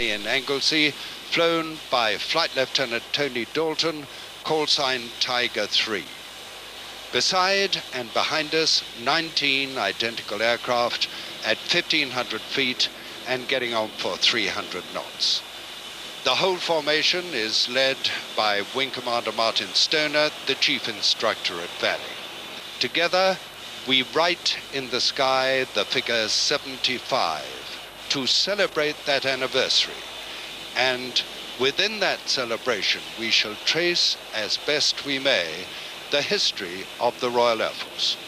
Company in Anglesey, flown by Flight Lieutenant Tony Dalton, call sign Tiger 3. Beside and behind us, 19 identical aircraft at 1,500 feet and getting on for 300 knots. The whole formation is led by Wing Commander Martin Stoner, the Chief Instructor at Valley. Together, we write in the sky the figure 75 to celebrate that anniversary. And within that celebration, we shall trace as best we may the history of the Royal Air Force.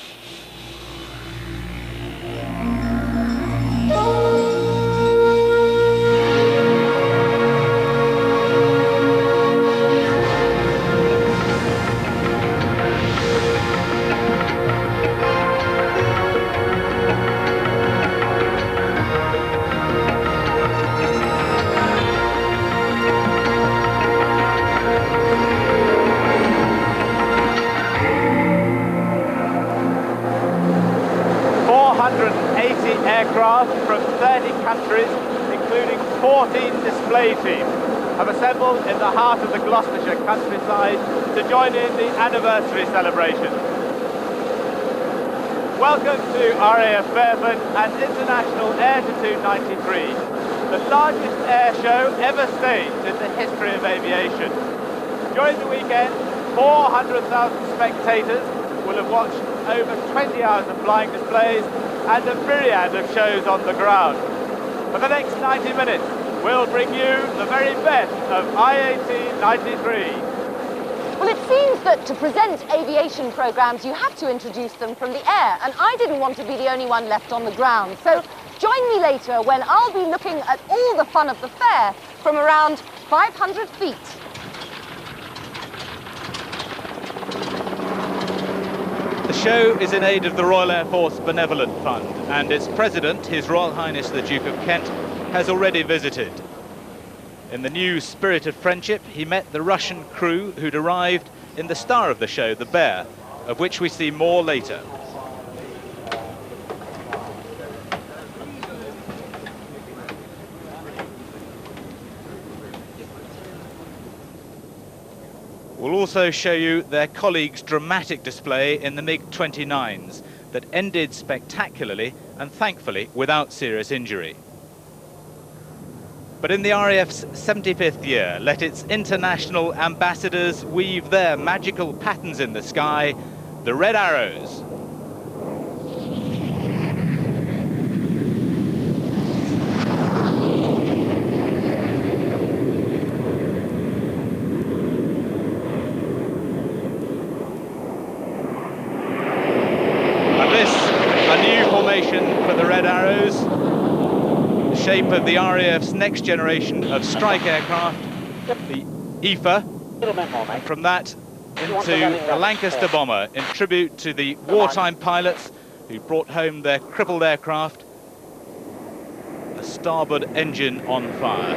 Aircraft from 30 countries, including 14 display teams, have assembled in the heart of the Gloucestershire countryside to join in the anniversary celebration. Welcome to RAF Fairford and International Air Tattoo 93, the largest air show ever staged in the history of aviation. During the weekend, 400,000 spectators will have watched over 20 hours of flying displays and a myriad of shows on the ground. For the next 90 minutes, we'll bring you the very best of IAT 93. Well, it seems that to present aviation programmes, you have to introduce them from the air, and I didn't want to be the only one left on the ground. So join me later when I'll be looking at all the fun of the fair from around 500 feet. The show is in aid of the Royal Air Force Benevolent Fund, and its president, His Royal Highness the Duke of Kent, has already visited. In the new spirit of friendship, he met the Russian crew who'd arrived in the star of the show, the Bear, of which we see more later. We'll also show you their colleagues' dramatic display in the MiG-29s that ended spectacularly and thankfully without serious injury. But in the RAF's 75th year, let its international ambassadors weave their magical patterns in the sky, the Red Arrows. For the Red Arrows, the shape of the RAF's next generation of strike aircraft, the EFA, and from that into the Lancaster bomber, in tribute to the wartime pilots who brought home their crippled aircraft, the starboard engine on fire.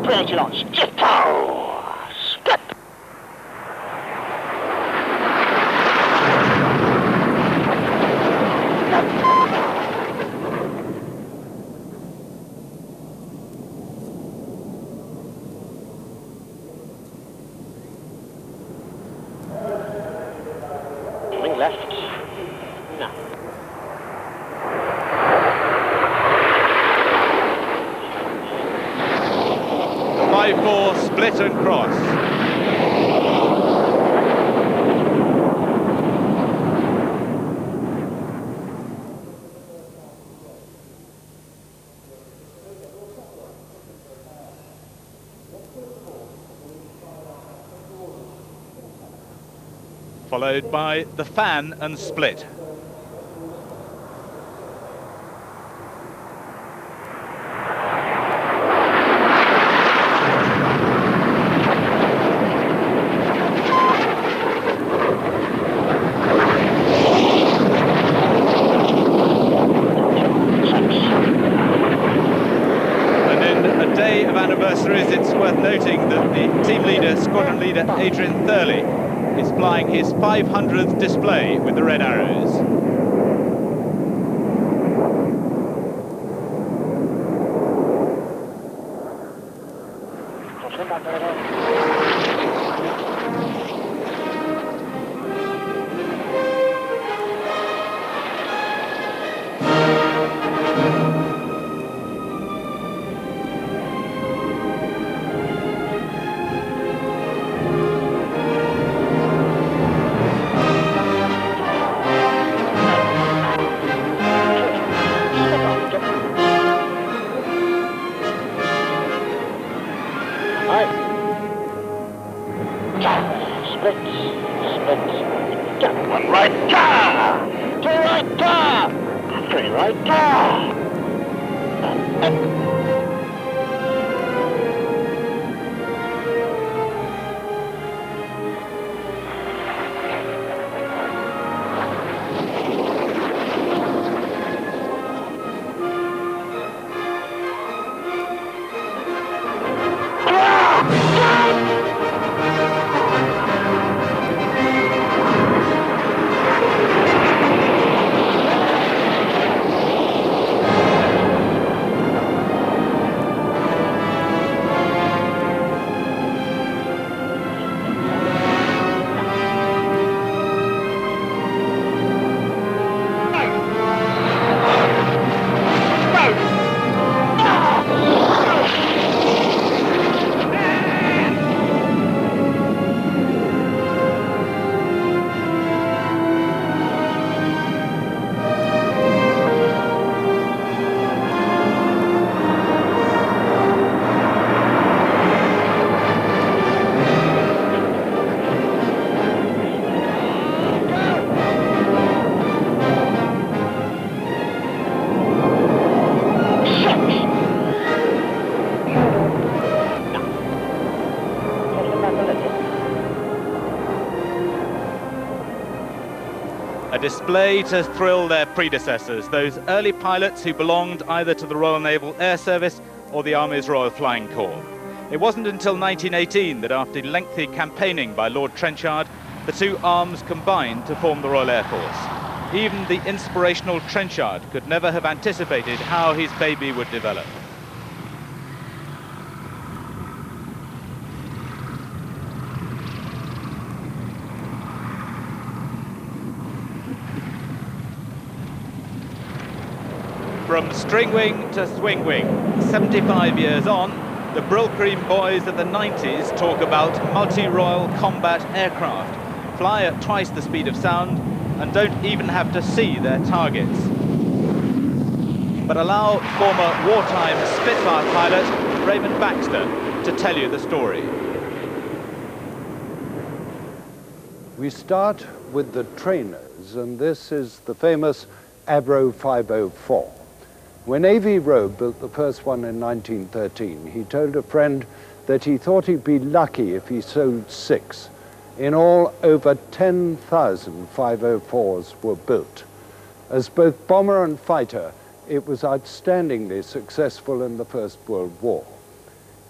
Clear to launch. Skip! Left. No. 5-4 split and cross. Followed by the fan and split. And in a day of anniversaries, it's worth noting that the team leader, squadron leader Adrian Thurley, is flying his 500th display with the Red Arrows. right car! To right car! 3 right car! A display to thrill their predecessors, those early pilots who belonged either to the Royal Naval Air Service or the Army's Royal Flying Corps. It wasn't until 1918 that after lengthy campaigning by Lord Trenchard, the two arms combined to form the Royal Air Force. Even the inspirational Trenchard could never have anticipated how his baby would develop. From string wing to swing wing, 75 years on, the Brill Cream boys of the 90s talk about multi-royal combat aircraft, fly at twice the speed of sound, and don't even have to see their targets. But allow former wartime Spitfire pilot Raymond Baxter to tell you the story. We start with the trainers, and this is the famous Avro 504. When A.V. Rowe built the first one in 1913, he told a friend that he thought he'd be lucky if he sold 6. In all, over 10,000 504s were built. As both bomber and fighter, it was outstandingly successful in the First World War.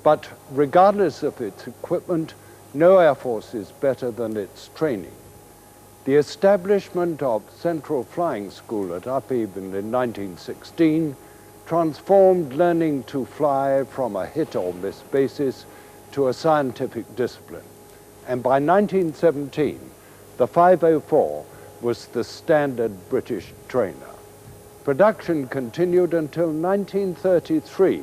But regardless of its equipment, no Air Force is better than its training. The establishment of Central Flying School at Uphaven in 1916 transformed learning to fly from a hit or miss basis to a scientific discipline. And by 1917, the 504 was the standard British trainer. Production continued until 1933,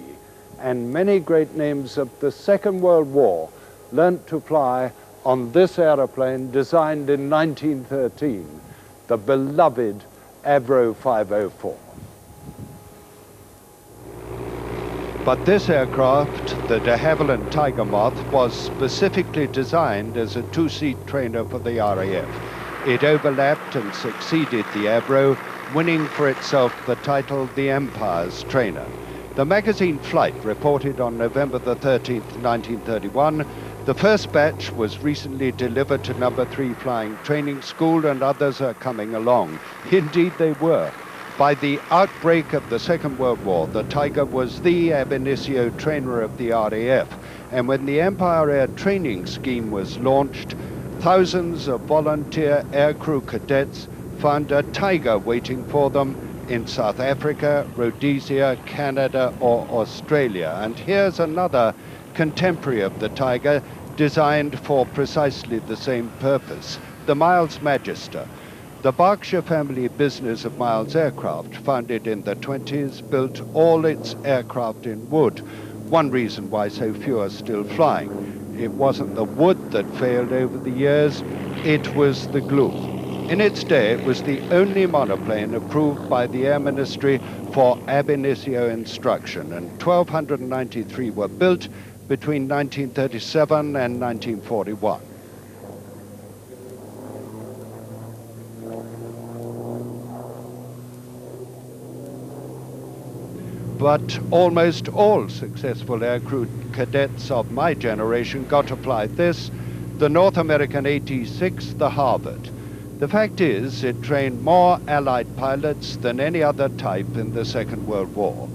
and many great names of the Second World War learnt to fly on this aeroplane designed in 1913, the beloved Avro 504. But this aircraft, the de Havilland Tiger Moth, was specifically designed as a 2-seat trainer for the RAF. It overlapped and succeeded the Avro, winning for itself the title the Empire's trainer. The magazine Flight reported on November the 13th, 1931, the first batch was recently delivered to No. 3 Flying Training School, and others are coming along. Indeed they were. By the outbreak of the Second World War, the Tiger was the ab initio trainer of the RAF, and when the Empire Air Training Scheme was launched, thousands of volunteer aircrew cadets found a Tiger waiting for them in South Africa, Rhodesia, Canada, or Australia. And here's another contemporary of the Tiger, designed for precisely the same purpose, the Miles Magister. The Berkshire family business of Miles Aircraft, founded in the 20s, built all its aircraft in wood. One reason why so few are still flying. It wasn't the wood that failed over the years, it was the glue. In its day, it was the only monoplane approved by the Air Ministry for ab initio instruction, and 1,293 were built between 1937 and 1941. but almost all successful aircrew cadets of my generation got to fly this, the North American AT-6, the Harvard. The fact is, it trained more Allied pilots than any other type in the Second World War.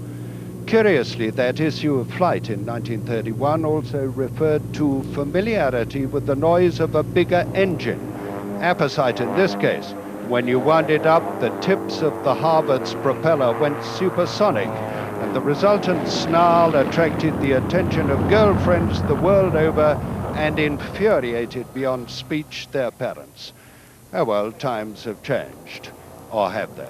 Curiously, that issue of flight in 1931 also referred to familiarity with the noise of a bigger engine. Apposite in this case. When you wound it up, the tips of the Harvard's propeller went supersonic, and the resultant snarl attracted the attention of girlfriends the world over and infuriated beyond speech their parents. Oh well, times have changed. Or have they?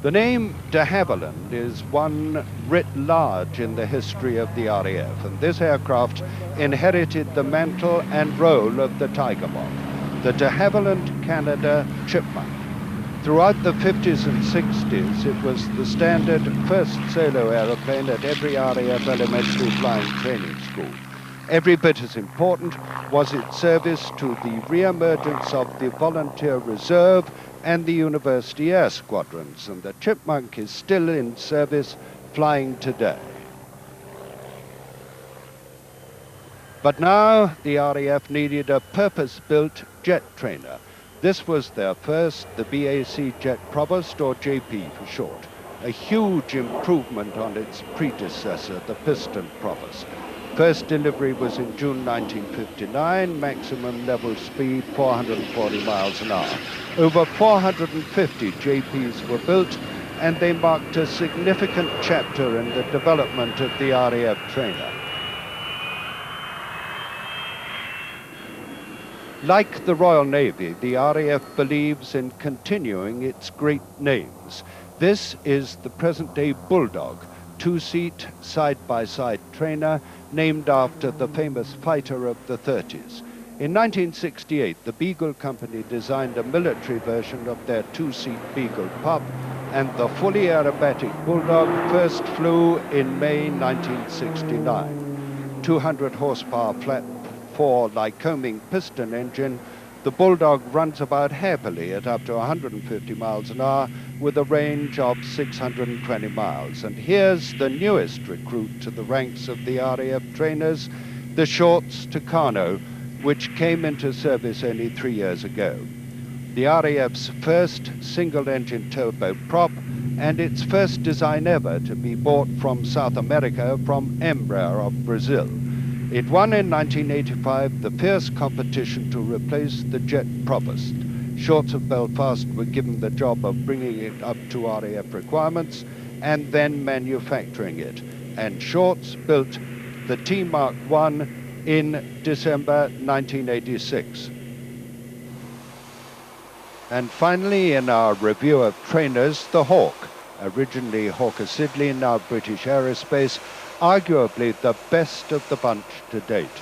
The name de Havilland is one writ large in the history of the RAF, and this aircraft inherited the mantle and role of the Tiger Moth, the de Havilland Canada Chipmunk. Throughout the 50s and 60s, it was the standard first solo aeroplane at every RAF elementary flying training school. Every bit as important was its service to the re-emergence of the Volunteer Reserve and the University Air Squadrons, and the Chipmunk is still in service, flying today. But now the RAF needed a purpose-built jet trainer. This was their first, the BAC Jet Provost, or JP for short, a huge improvement on its predecessor, the Piston Provost. First delivery was in June 1959, maximum level speed 440 miles an hour. Over 450 JPs were built, and they marked a significant chapter in the development of the RAF trainer. Like the Royal Navy, the RAF believes in continuing its great names. This is the present-day Bulldog, two-seat, side-by-side trainer, named after the famous fighter of the 30s. In 1968, the Beagle Company designed a military version of their two-seat Beagle pup, and the fully aerobatic Bulldog first flew in May 1969. 200 horsepower flat 4 Lycoming piston engine, the Bulldog runs about happily at up to 150 miles an hour with a range of 620 miles. And here's the newest recruit to the ranks of the RAF trainers, the Shorts Tucano, which came into service only 3 years ago. The RAF's first single-engine turboprop, and its first design ever to be bought from South America from Embraer of Brazil. It won in 1985 the fierce competition to replace the Jet Provost. Shorts of Belfast were given the job of bringing it up to RAF requirements and then manufacturing it. And Shorts built the T Mark I in December 1986. And finally, in our review of trainers, the Hawk, originally Hawker Siddeley, now British Aerospace, arguably the best of the bunch to date.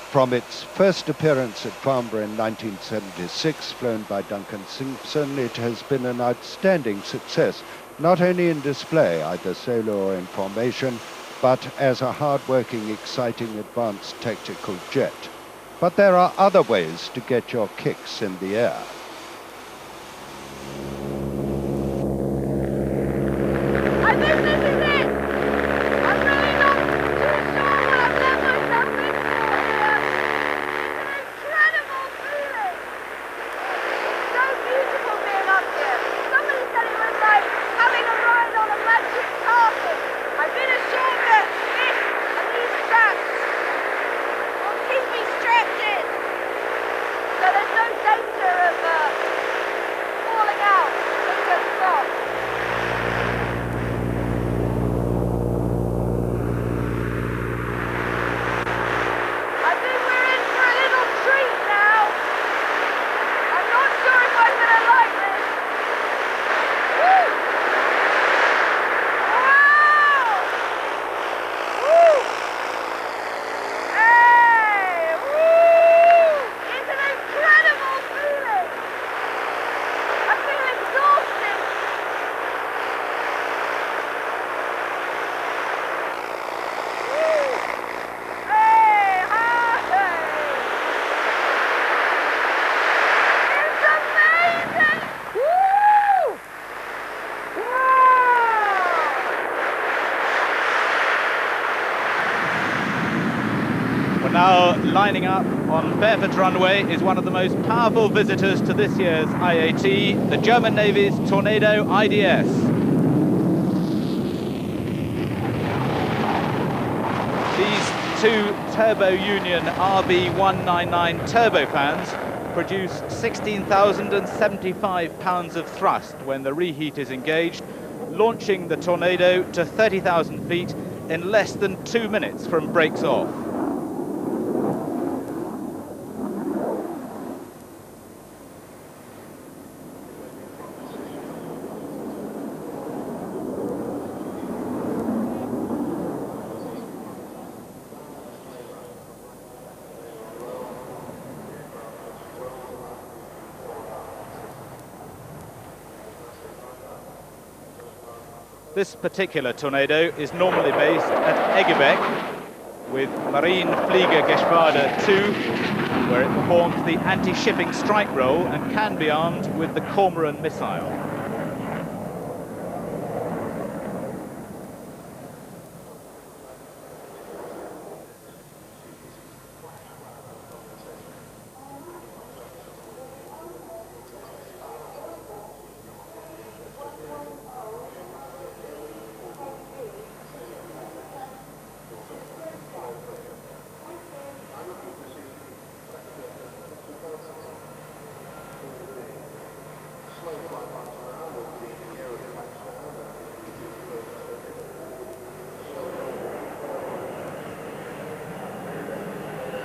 From its first appearance at Farnborough in 1976, flown by Duncan Simpson, it has been an outstanding success, not only in display, either solo or in formation, but as a hard-working, exciting, advanced tactical jet. But there are other ways to get your kicks in the air. I think this is it! I'm really not too sure what I've let myself in for here. It's an incredible feeling. So beautiful being up here. Somebody said it was like having a ride on a magic carpet. I've been assured that this and these straps will keep me strapped in. So there's no danger of lining up on Fairford runway is one of the most powerful visitors to this year's IAT, the German Navy's Tornado IDS. These two Turbo Union RB199 turbofans produce 16,075 pounds of thrust when the reheat is engaged, launching the Tornado to 30,000 feet in less than 2 minutes from brakes off. This particular Tornado is normally based at Eggebek with Marienfliegergeschwader 2, where it performs the anti-shipping strike role and can be armed with the Cormoran missile.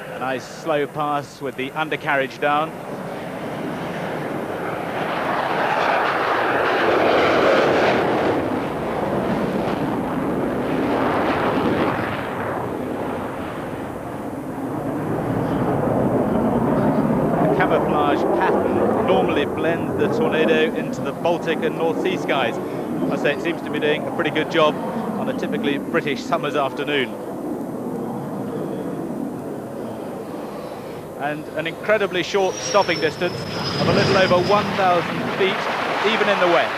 A nice slow pass with the undercarriage down. The camouflage pattern normally blends the Tornado into the Baltic and North Sea skies. I say it seems to be doing a pretty good job on a typically British summer's afternoon. And an incredibly short stopping distance of a little over 1,000 feet, even in the wet.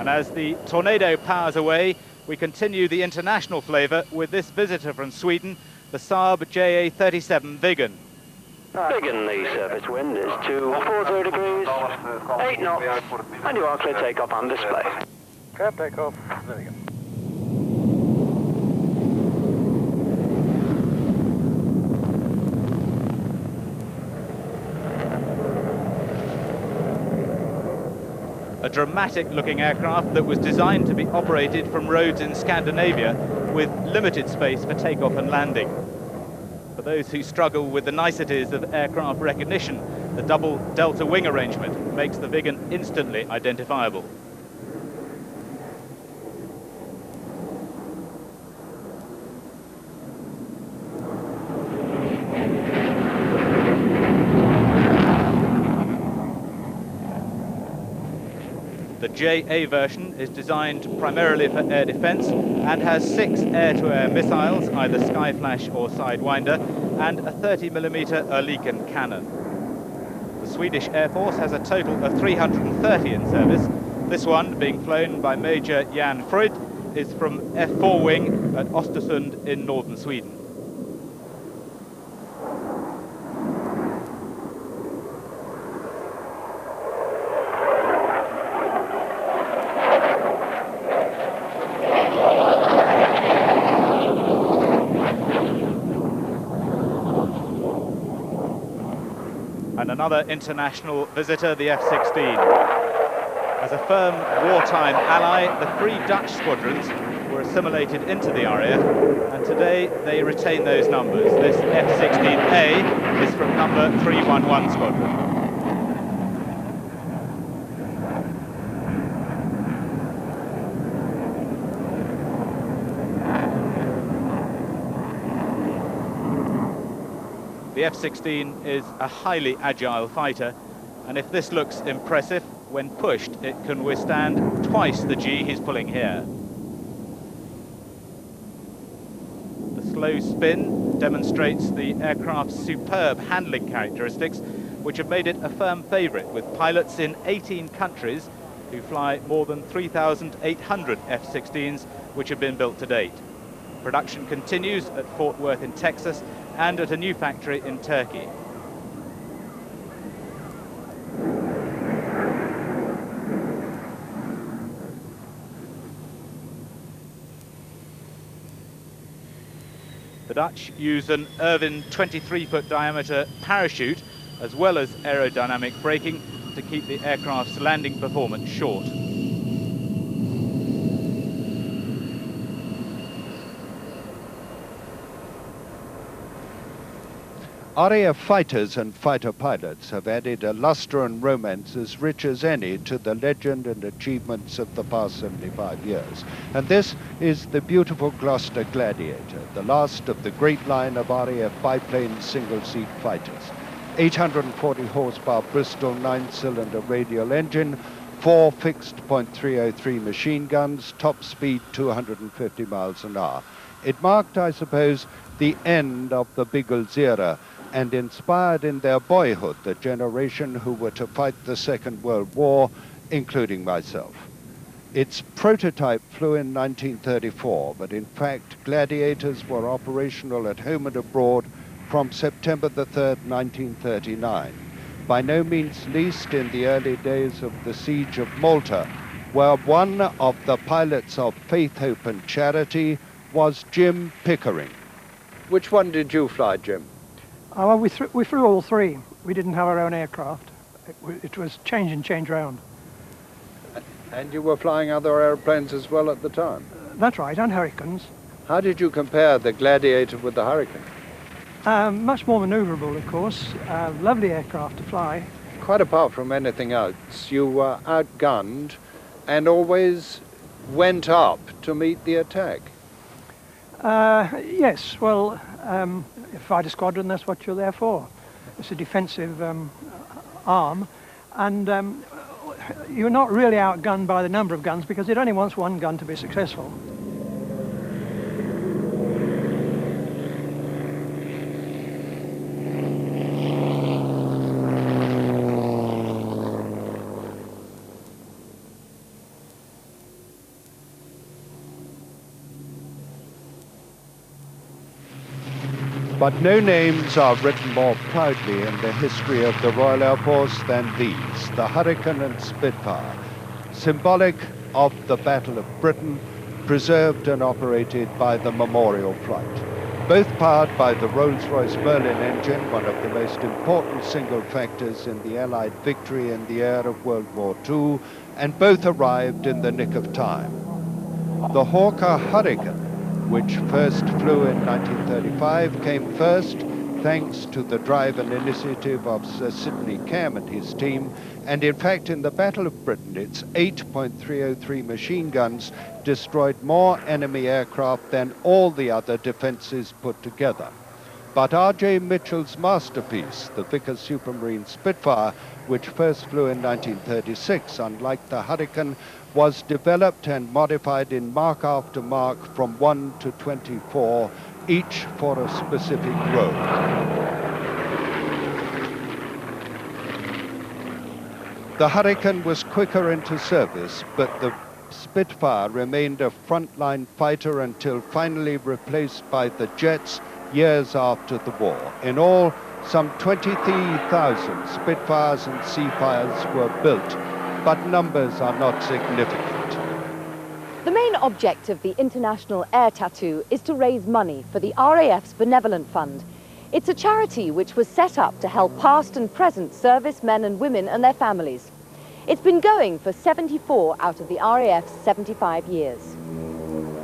As the Tornado powers away, we continue the international flavour with this visitor from Sweden, the Saab JA37 Viggen. Viggen, the surface wind is 240 degrees, 8 knots, and you are clear takeoff on display. Clear takeoff, Viggen. A dramatic-looking aircraft that was designed to be operated from roads in Scandinavia with limited space for takeoff and landing. For those who struggle with the niceties of aircraft recognition, the double delta wing arrangement makes the Viggen instantly identifiable. The JA version is designed primarily for air defence and has 6 air-to-air missiles, either Skyflash or Sidewinder, and a 30mm Oerlikon cannon. The Swedish Air Force has a total of 330 in service. This one, being flown by Major Jan Freud, is from F4 Wing at Östersund in northern Sweden. And another international visitor, the F-16. As a firm wartime ally, the 3 Dutch squadrons were assimilated into the RAF, and today they retain those numbers. This F-16A is from number 311 Squadron. The F-16 is a highly agile fighter, and if this looks impressive, when pushed, it can withstand twice the G he's pulling here. The slow spin demonstrates the aircraft's superb handling characteristics, which have made it a firm favourite with pilots in 18 countries who fly more than 3,800 F-16s which have been built to date. Production continues at Fort Worth in Texas and at a new factory in Turkey. The Dutch use an Irvine 23-foot diameter parachute as well as aerodynamic braking to keep the aircraft's landing performance short. RAF fighters and fighter pilots have added a luster and romance as rich as any to the legend and achievements of the past 75 years. And this is the beautiful Gloucester Gladiator, the last of the great line of RAF biplane single-seat fighters. 840 horsepower Bristol 9-cylinder radial engine, 4 fixed .303 machine guns, top speed 250 miles an hour. It marked, I suppose, the end of the Biggles era, and inspired in their boyhood the generation who were to fight the Second World War, including myself. Its prototype flew in 1934, but in fact Gladiators were operational at home and abroad from September the 3rd, 1939, by no means least in the early days of the Siege of Malta, where one of the pilots of Faith, Hope and Charity was Jim Pickering. Which one did you fly, Jim? Well, we flew all three. We didn't have our own aircraft. It was change and change round. And you were flying other airplanes as well at the time? That's right, and Hurricanes. How did you compare the Gladiator with the Hurricane? Much more manoeuvrable, of course. Lovely aircraft to fly. Quite apart from anything else, you were outgunned and always went up to meet the attack. Yes, well, a fighter squadron, that's what you're there for. It's a defensive arm, and you're not really outgunned by the number of guns because it only wants one gun to be successful. But no names are written more proudly in the history of the Royal Air Force than these, the Hurricane and Spitfire, symbolic of the Battle of Britain, preserved and operated by the Memorial Flight. Both powered by the Rolls-Royce Merlin engine, one of the most important single factors in the Allied victory in the air of World War II, and both arrived in the nick of time. The Hawker Hurricane, which first flew in 1935, came first thanks to the drive and initiative of Sir Sidney Cam and his team, and in fact in the Battle of Britain its 8.303 machine guns destroyed more enemy aircraft than all the other defences put together. But R.J. Mitchell's masterpiece, the Vickers Supermarine Spitfire, which first flew in 1936, unlike the Hurricane, was developed and modified in mark after mark from 1 to 24, each for a specific role. The Hurricane was quicker into service, but the Spitfire remained a frontline fighter until finally replaced by the jets years after the war. In all, some 23,000 Spitfires and Seafires were built, but numbers are not significant. The main object of the International Air Tattoo is to raise money for the RAF's Benevolent Fund. It's a charity which was set up to help past and present servicemen and women and their families. It's been going for 74 out of the RAF's 75 years.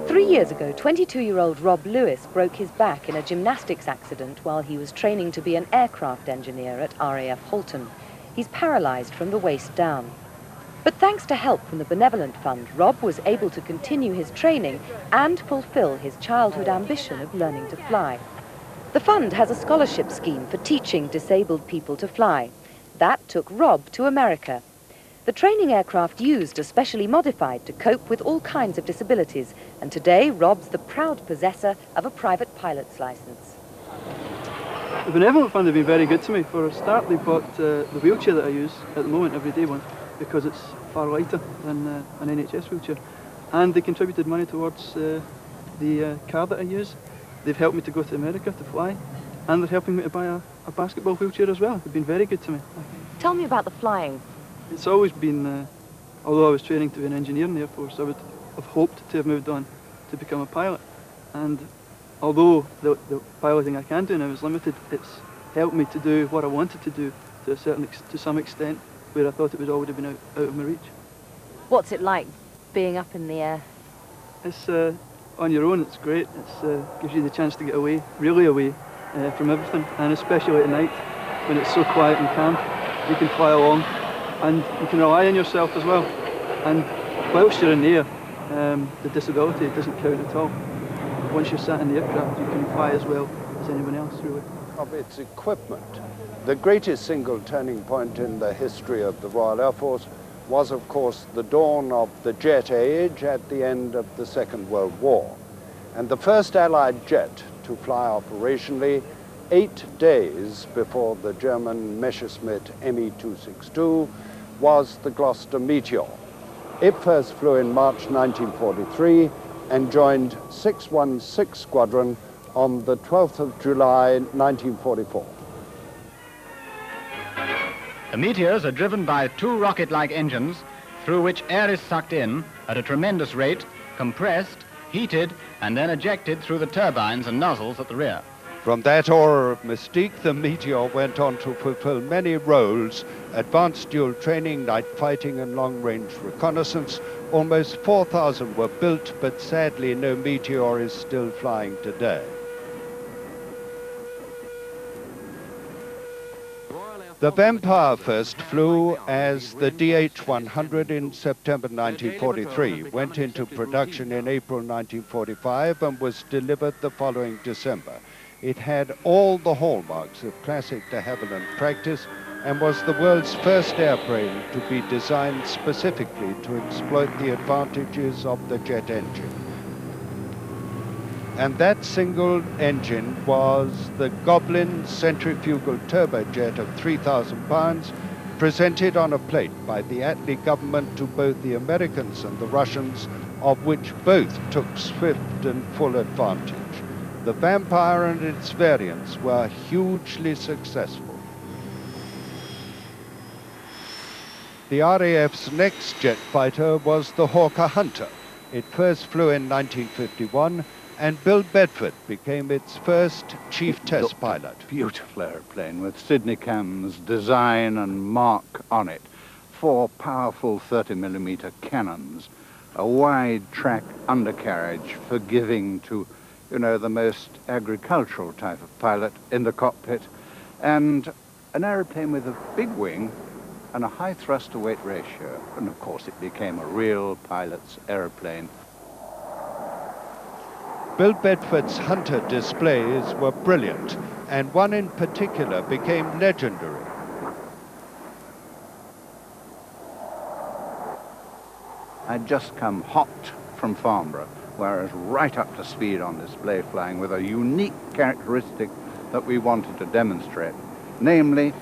3 years ago, 22-year-old Rob Lewis broke his back in a gymnastics accident while he was training to be an aircraft engineer at RAF Halton. He's paralysed from the waist down. But thanks to help from the Benevolent Fund, Rob was able to continue his training and fulfill his childhood ambition of learning to fly. The fund has a scholarship scheme for teaching disabled people to fly. That took Rob to America. The training aircraft used are specially modified to cope with all kinds of disabilities, and today Rob's the proud possessor of a private pilot's license. The Benevolent Fund have been very good to me. For a start, they bought the wheelchair that I use at the moment, everyday one, because it's far lighter than an NHS wheelchair. And they contributed money towards the car that I use. They've helped me to go to America to fly, and they're helping me to buy a basketball wheelchair as well. They've been very good to me. Tell me about the flying. It's always been, although I was training to be an engineer in the Air Force, I would have hoped to have moved on to become a pilot. And although the piloting I can do now is limited, it's helped me to do what I wanted to do to some extent, where I thought it would already been out of my reach. What's it like being up in the air? It's on your own. It's great. It gives you the chance to get away, really away from everything, and especially at night when it's so quiet and calm. You can fly along, and you can rely on yourself as well. And whilst you're in the air, the disability doesn't count at all. Once you're sat in the aircraft, you can fly as well as anyone else, really. Of its equipment, the greatest single turning point in the history of the Royal Air Force was, of course, the dawn of the jet age at the end of the Second World War. And the first Allied jet to fly operationally 8 days before the German Messerschmitt Me-262 was the Gloucester Meteor. It first flew in March 1943 and joined 616 Squadron on the 12th of July 1944. The Meteors are driven by 2 rocket-like engines through which air is sucked in at a tremendous rate, compressed, heated, and then ejected through the turbines and nozzles at the rear. From that aura of mystique, the Meteor went on to fulfill many roles: advanced dual training, night fighting, and long-range reconnaissance. Almost 4,000 were built, but sadly no Meteor is still flying today. The Vampire first flew as the DH-100 in September 1943, went into production in April 1945 and was delivered the following December. It had all the hallmarks of classic de Havilland practice and was the world's first airplane to be designed specifically to exploit the advantages of the jet engine. And that single engine was the Goblin centrifugal turbojet of 3,000 pounds, presented on a plate by the Attlee government to both the Americans and the Russians, of which both took swift and full advantage. The Vampire and its variants were hugely successful. The RAF's next jet fighter was the Hawker Hunter. It first flew in 1951, and Bill Bedford became its first chief test pilot. Beautiful airplane with Sidney Cam's design and mark on it. 4 powerful 30mm cannons, a wide track undercarriage for giving to, you know, the most agricultural type of pilot in the cockpit, and an airplane with a big wing and a high thrust-to-weight ratio. And of course it became a real pilot's airplane. Bill Bedford's Hunter displays were brilliant, and one in particular became legendary. I'd just come hot from Farnborough, where I was right up to speed on display flying with a unique characteristic that we wanted to demonstrate, namely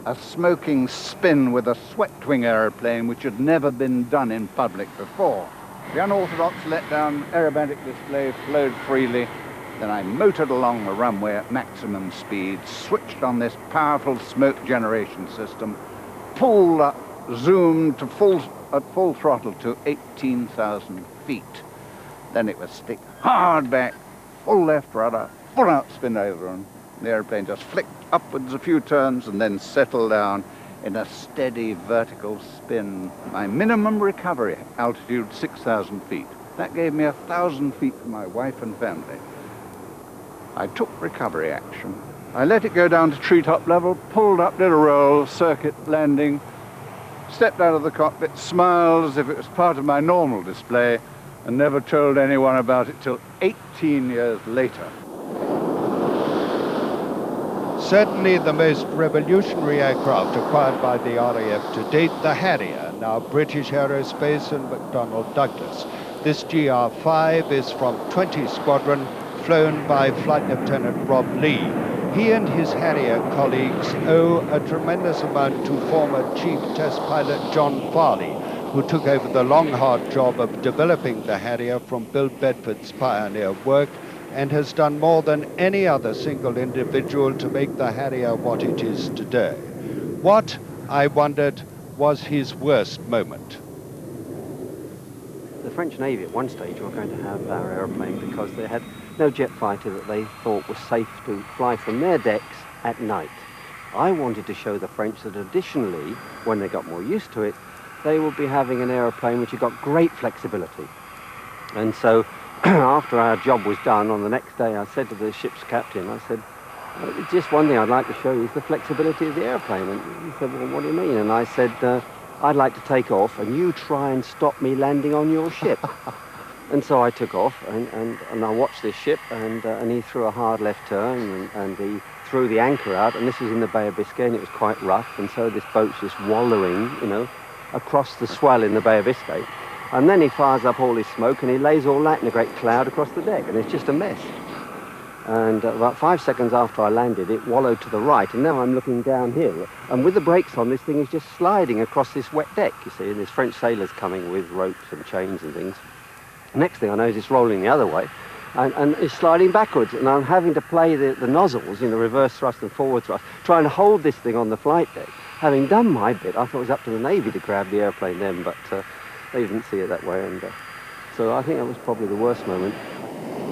a smoking spin with a swept-wing aeroplane which had never been done in public before. The unorthodox let-down aerobatic display flowed freely. Then I motored along the runway at maximum speed, switched on this powerful smoke generation system, pulled up, zoomed to at full throttle to 18,000 feet. Then it was stick hard back, full left rudder, full out spin over, and the airplane just flicked upwards a few turns and then settled down in a steady vertical spin. My minimum recovery altitude, 6,000 feet. That gave me 1,000 feet for my wife and family. I took recovery action. I let it go down to treetop level, pulled up, did a roll, circuit landing, stepped out of the cockpit, smiled as if it was part of my normal display, and never told anyone about it till 18 years later. Certainly the most revolutionary aircraft acquired by the RAF to date, the Harrier, now British Aerospace and McDonnell Douglas. This GR5 is from 20 Squadron, flown by Flight Lieutenant Rob Lee. He and his Harrier colleagues owe a tremendous amount to former Chief Test Pilot John Farley, who took over the long, hard job of developing the Harrier from Bill Bedford's pioneer work and has done more than any other single individual to make the Harrier what it is today. What, I wondered, was his worst moment? The French Navy at one stage were going to have our aeroplane because they had no jet fighter that they thought was safe to fly from their decks at night. I wanted to show the French that additionally, when they got more used to it, they would be having an aeroplane which had got great flexibility. And so after our job was done, on the next day I said to the ship's captain, I said, just one thing I'd like to show you is the flexibility of the airplane. And he said, well, what do you mean? And I said, I'd like to take off and you try and stop me landing on your ship. And so I took off and I watched this ship and he threw a hard left turn and he threw the anchor out, and this was in the Bay of Biscay and it was quite rough, and so this boat's just wallowing, you know, across the swell in the Bay of Biscay. And then he fires up all his smoke and he lays all that in a great cloud across the deck, and it's just a mess. And about 5 seconds after I landed, it wallowed to the right, and now I'm looking down here. And with the brakes on, this thing is just sliding across this wet deck, you see, and there's French sailors coming with ropes and chains and things. Next thing I know is it's rolling the other way, and it's sliding backwards, and I'm having to play the nozzles in the reverse thrust and forward thrust, trying to hold this thing on the flight deck. Having done my bit, I thought it was up to the Navy to grab the airplane then, but they didn't see it that way, and so I think that was probably the worst moment.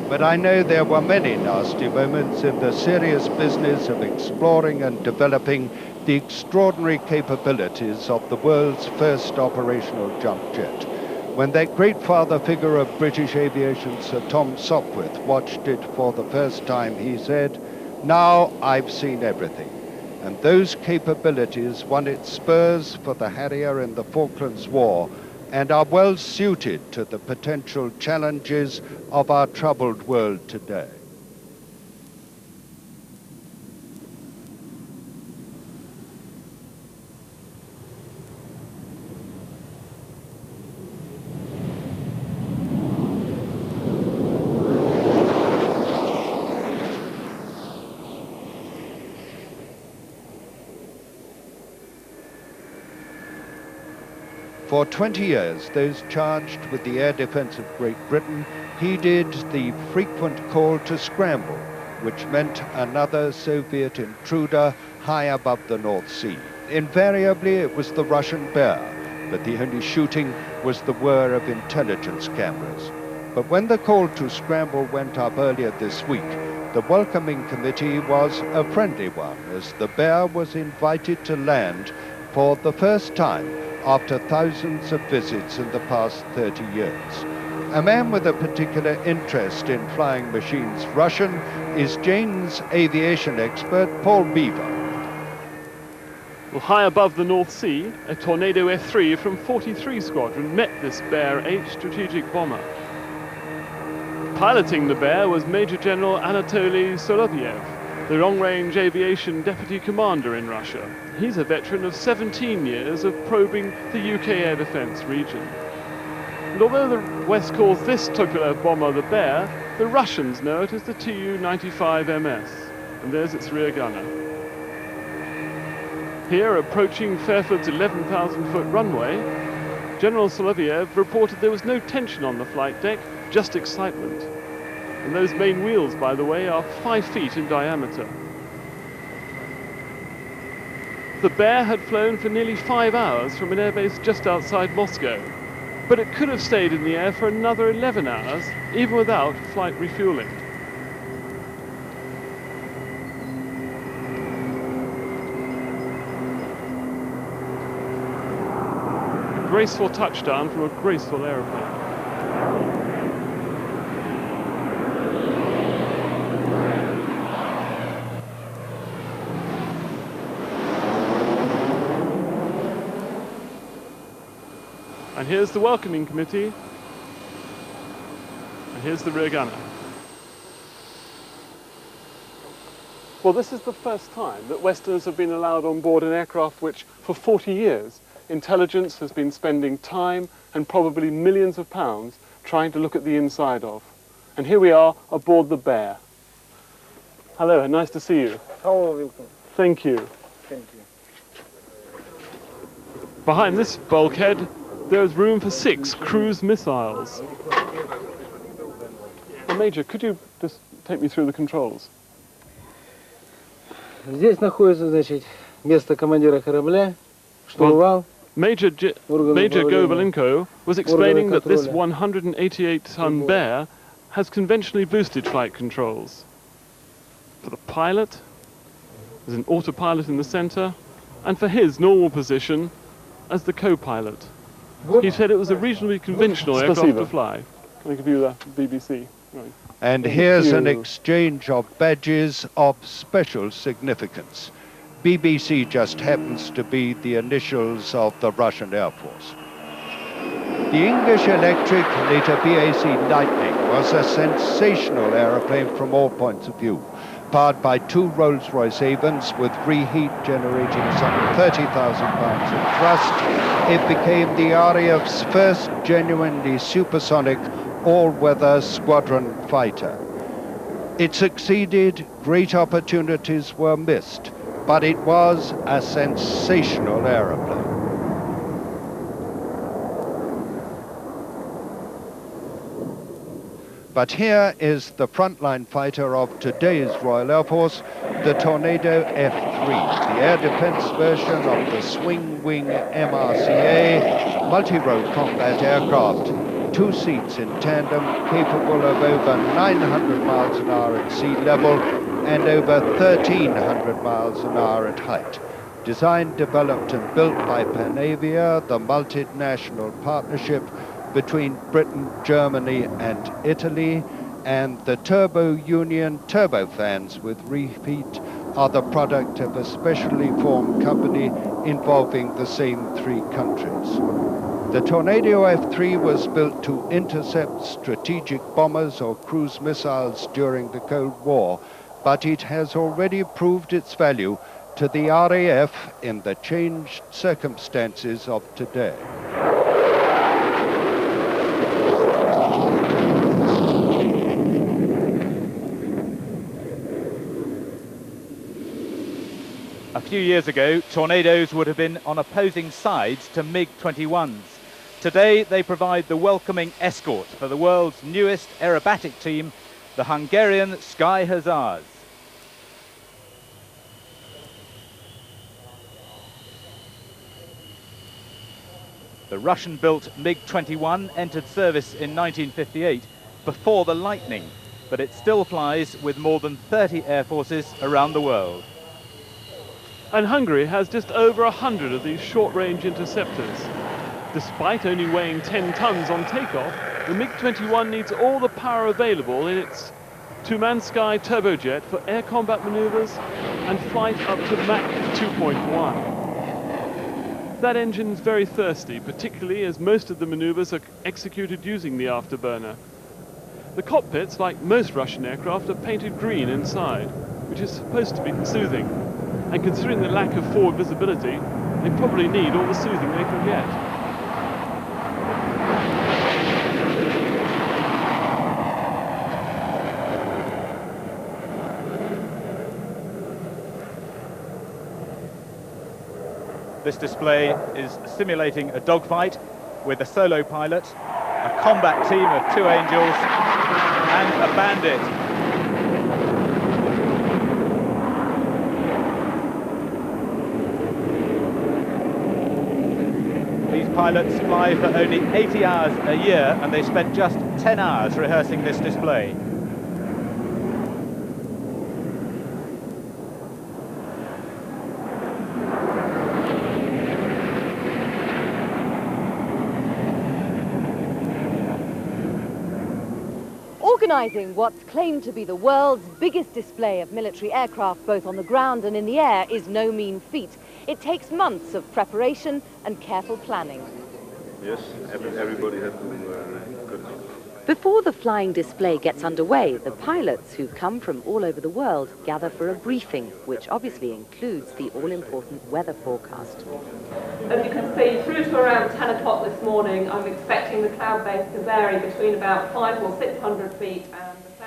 But I know there were many nasty moments in the serious business of exploring and developing the extraordinary capabilities of the world's first operational jump jet. When that great father figure of British aviation, Sir Tom Sopwith, watched it for the first time, he said, "Now I've seen everything." And those capabilities won its spurs for the Harrier in the Falklands War and are well suited to the potential challenges of our troubled world today. For 20 years, those charged with the air defense of Great Britain heeded the frequent call to scramble, which meant another Soviet intruder high above the North Sea. Invariably, it was the Russian Bear, but the only shooting was the whir of intelligence cameras. But when the call to scramble went up earlier this week, the welcoming committee was a friendly one, as the Bear was invited to land for the first time after thousands of visits in the past 30 years. A man with a particular interest in flying machines Russian is Jane's aviation expert, Paul Beaver. Well, high above the North Sea, a Tornado F3 from 43 Squadron met this Bear 8 strategic bomber. Piloting the Bear was Major General Anatoly Solovyev, the long-range aviation deputy commander in Russia. He's a veteran of 17 years of probing the UK air defence region. And although the West calls this Tupolev bomber the Bear, the Russians know it as the Tu-95MS, and there's its rear gunner. Here, approaching Fairford's 11,000-foot runway, General Solovyev reported there was no tension on the flight deck, just excitement. And those main wheels, by the way, are 5 feet in diameter. The Bear had flown for nearly 5 hours from an airbase just outside Moscow, but it could have stayed in the air for another 11 hours, even without flight refueling. A graceful touchdown from a graceful aeroplane. And here's the welcoming committee, and here's the rear gunner. Well, this is the first time that Westerners have been allowed on board an aircraft which, for 40 years, intelligence has been spending time and probably millions of pounds trying to look at the inside of. And here we are aboard the Bear. Hello, nice to see you. Welcome. Thank you. Thank you. Behind this bulkhead, there's room for 6 cruise missiles. Well, Major, could you just take me through the controls? Здесь находится, значит, место командира корабля, штурвал. Major Gobelenko was explaining that this 188-ton Bear has conventionally boosted flight controls. For the pilot, there's an autopilot in the center, and for his normal position as the co-pilot. He said it was a reasonably conventional aircraft to fly. Can I give you the BBC? Right. And here's an exchange of badges of special significance. BBC just happens to be the initials of the Russian Air Force. The English Electric, later BAC Lightning, was a sensational aeroplane from all points of view. Powered by 2 Rolls-Royce Avons with reheat generating some 30,000 pounds of thrust, it became the RAF's first genuinely supersonic all-weather squadron fighter. It succeeded, great opportunities were missed, but it was a sensational aeroplane. But here is the frontline fighter of today's Royal Air Force, the Tornado F3, the air defense version of the swing-wing MRCA multi-role combat aircraft. 2 seats in tandem, capable of over 900 miles an hour at sea level and over 1,300 miles an hour at height. Designed, developed and built by Panavia, the multinational partnership between Britain, Germany and Italy, and the Turbo Union turbofans with reheat are the product of a specially formed company involving the same 3 countries. The Tornado F3 was built to intercept strategic bombers or cruise missiles during the Cold War, but it has already proved its value to the RAF in the changed circumstances of today. A few years ago, Tornadoes would have been on opposing sides to MiG-21s. Today, they provide the welcoming escort for the world's newest aerobatic team, the Hungarian Sky Hussars. The Russian-built MiG-21 entered service in 1958 before the Lightning, but it still flies with more than 30 air forces around the world. And Hungary has just over 100 of these short-range interceptors. Despite only weighing 10 tons on takeoff, the MiG-21 needs all the power available in its 2-man Sky turbojet for air combat maneuvers and flight up to Mach 2.1. That engine's very thirsty, particularly as most of the maneuvers are executed using the afterburner. The cockpits, like most Russian aircraft, are painted green inside, which is supposed to be soothing. And considering the lack of forward visibility, they probably need all the soothing they can get. This display is simulating a dogfight with a solo pilot, a combat team of 2 Angels, and a Bandit. These pilots fly for only 80 hours a year, and they spent just 10 hours rehearsing this display. Organising what's claimed to be the world's biggest display of military aircraft both on the ground and in the air is no mean feat. It takes months of preparation and careful planning. Yes, everybody has to Before the flying display gets underway, the pilots, who come from all over the world, gather for a briefing, which obviously includes the all-important weather forecast. As you can see, through to around 10 o'clock this morning, I'm expecting the cloud base to vary between about 500 or 600 feet.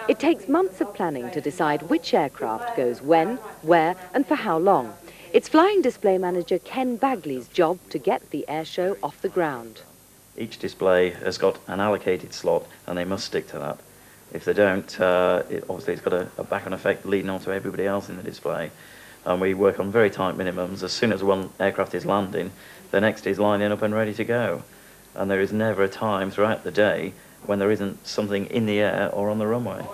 It takes months of planning to decide which aircraft goes when, where, and for how long. It's flying display manager Ken Bagley's job to get the airshow off the ground. Each display has got an allocated slot and they must stick to that. If they don't, obviously it's got a back-on effect leading on to everybody else in the display. And we work on very tight minimums. As soon as one aircraft is landing, the next is lining up and ready to go. And there is never a time throughout the day when there isn't something in the air or on the runway.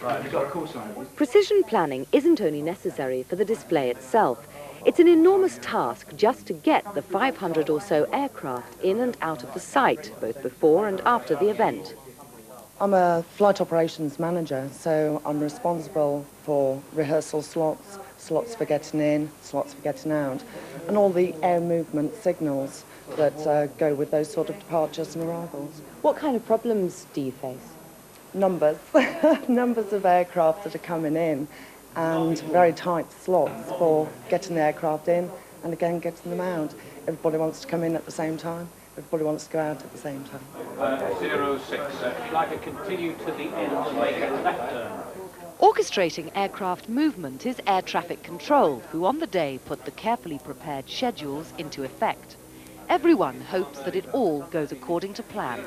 Right, we've got a call sign. Precision planning isn't only necessary for the display itself. It's an enormous task just to get the 500 or so aircraft in and out of the site, both before and after the event. I'm a flight operations manager, so I'm responsible for rehearsal slots, slots for getting in, slots for getting out, and all the air movement signals that go with those sort of departures and arrivals. What kind of problems do you face? Numbers. Numbers of aircraft that are coming in, and very tight slots for getting the aircraft in and again getting them out. Everybody wants to come in at the same time, everybody wants to go out at the same time. 06, if you'd like to continue to the end and make a left turn. Orchestrating aircraft movement is air traffic control, who on the day put the carefully prepared schedules into effect. Everyone hopes that it all goes according to plan.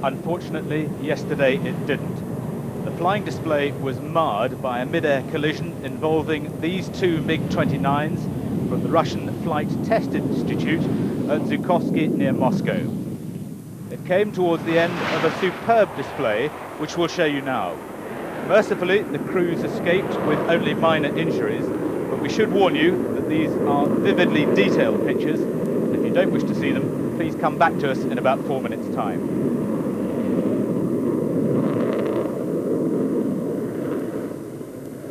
Unfortunately, yesterday it didn't. The flying display was marred by a mid-air collision involving these two MiG-29s from the Russian Flight Test Institute at Zhukovsky near Moscow. It came towards the end of a superb display, which we'll show you now. Mercifully, the crews escaped with only minor injuries, but we should warn you that these are vividly detailed pictures. If you don't wish to see them, please come back to us in about 4 minutes' time.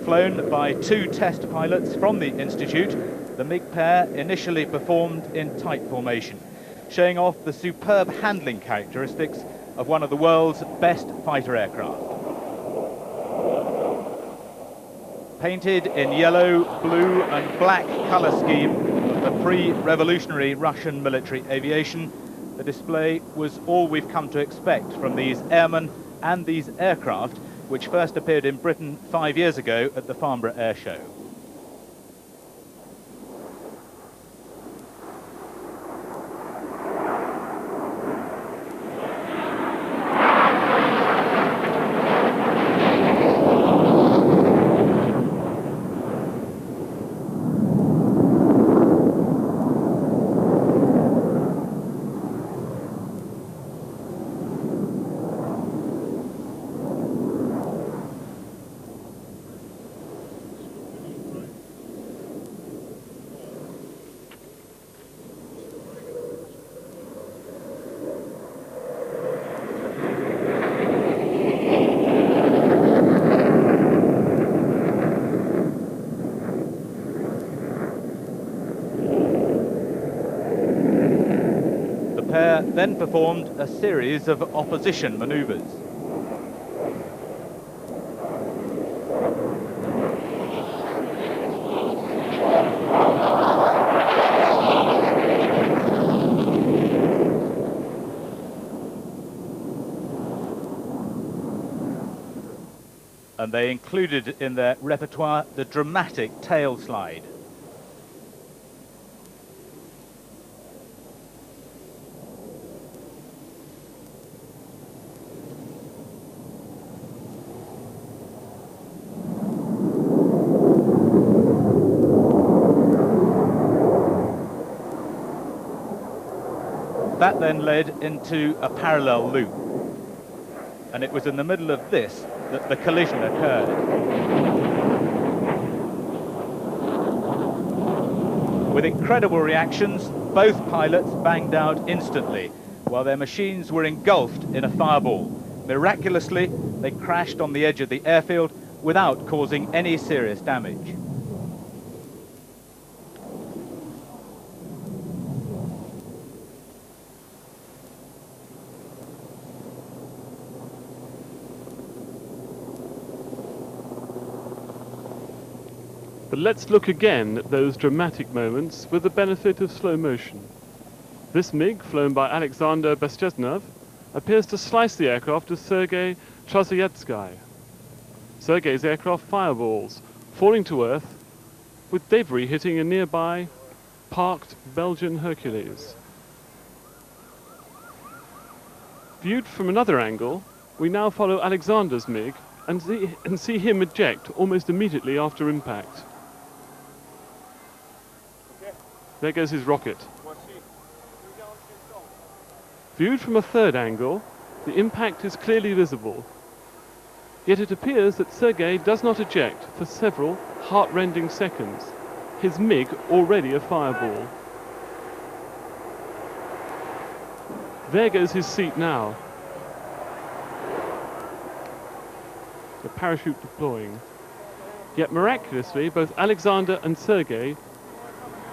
Flown by two test pilots from the Institute, the MiG pair initially performed in tight formation, showing off the superb handling characteristics of one of the world's best fighter aircraft. Painted in yellow, blue and black colour scheme of the pre-revolutionary Russian military aviation, the display was all we've come to expect from these airmen and these aircraft, which first appeared in Britain 5 years ago at the Farnborough Air Show. Then performed a series of opposition manoeuvres. And they included in their repertoire the dramatic tail slide. That then led into a parallel loop, and it was in the middle of this that the collision occurred. With incredible reactions, both pilots banged out instantly, while their machines were engulfed in a fireball. Miraculously, they crashed on the edge of the airfield without causing any serious damage. But let's look again at those dramatic moments with the benefit of slow motion. This MiG, flown by Alexander Bestcheznov, appears to slice the aircraft of Sergei Trzaskaya. Sergei's aircraft fireballs, falling to earth, with debris hitting a nearby parked Belgian Hercules. Viewed from another angle, we now follow Alexander's MiG and see him eject almost immediately after impact. There goes his rocket. Viewed from a third angle, the impact is clearly visible. Yet it appears that Sergei does not eject for several heart-rending seconds, his MiG already a fireball. There goes his seat now. The parachute deploying. Yet miraculously, both Alexander and Sergei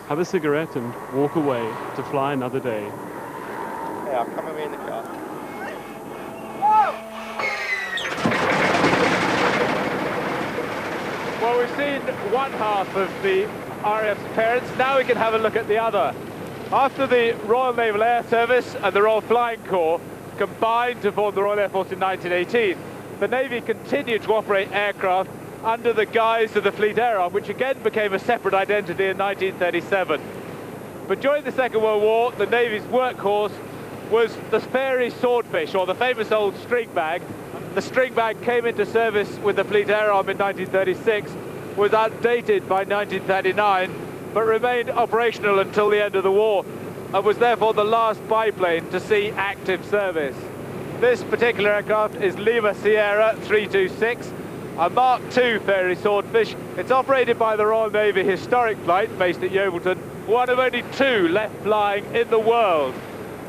have a cigarette and walk away to fly another day. Yeah, I'm coming away in the car. Well, we've seen one half of the RAF's appearance. Now we can have a look at the other. After the Royal Naval Air Service and the Royal Flying Corps combined to form the Royal Air Force in 1918, the Navy continued to operate aircraft under the guise of the Fleet Air Arm, which again became a separate identity in 1937. But during the Second World War, the Navy's workhorse was the Fairey Swordfish, or the famous old string bag. The string bag came into service with the Fleet Air Arm in 1936, was outdated by 1939, but remained operational until the end of the war, and was therefore the last biplane to see active service. This particular aircraft is Lima Sierra 326, a Mark II Fairey Swordfish. It's operated by the Royal Navy Historic Flight, based at Yeovilton, one of only two left flying in the world.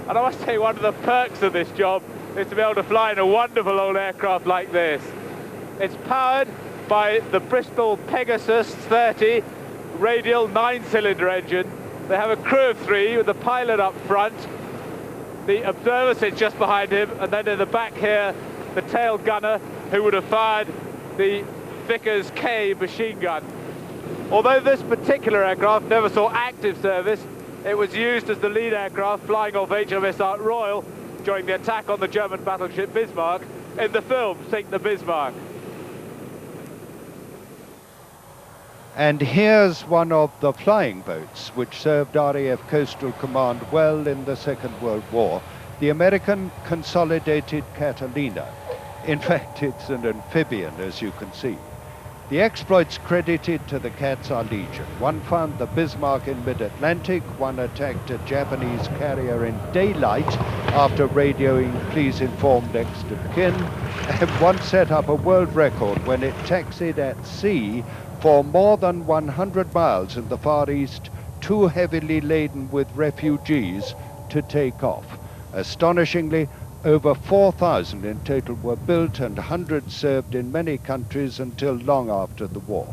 And I must say, one of the perks of this job is to be able to fly in a wonderful old aircraft like this. It's powered by the Bristol Pegasus 30 radial 9-cylinder engine. They have a crew of 3 with the pilot up front. The observer sits just behind him, and then in the back here, the tail gunner, who would have fired the Vickers K machine gun. Although this particular aircraft never saw active service, it was used as the lead aircraft flying off HMS Ark Royal during the attack on the German battleship Bismarck in the film Sink the Bismarck. And here's one of the flying boats which served RAF Coastal Command well in the Second World War, the American Consolidated Catalina. In fact, it's an amphibian, as you can see. The exploits credited to the Cats are legion. One found the Bismarck in mid-Atlantic, one attacked a Japanese carrier in daylight after radioing "please inform next of kin," and one set up a world record when it taxied at sea for more than 100 miles in the Far East, too heavily laden with refugees to take off. Astonishingly, over 4,000 in total were built and hundreds served in many countries until long after the war.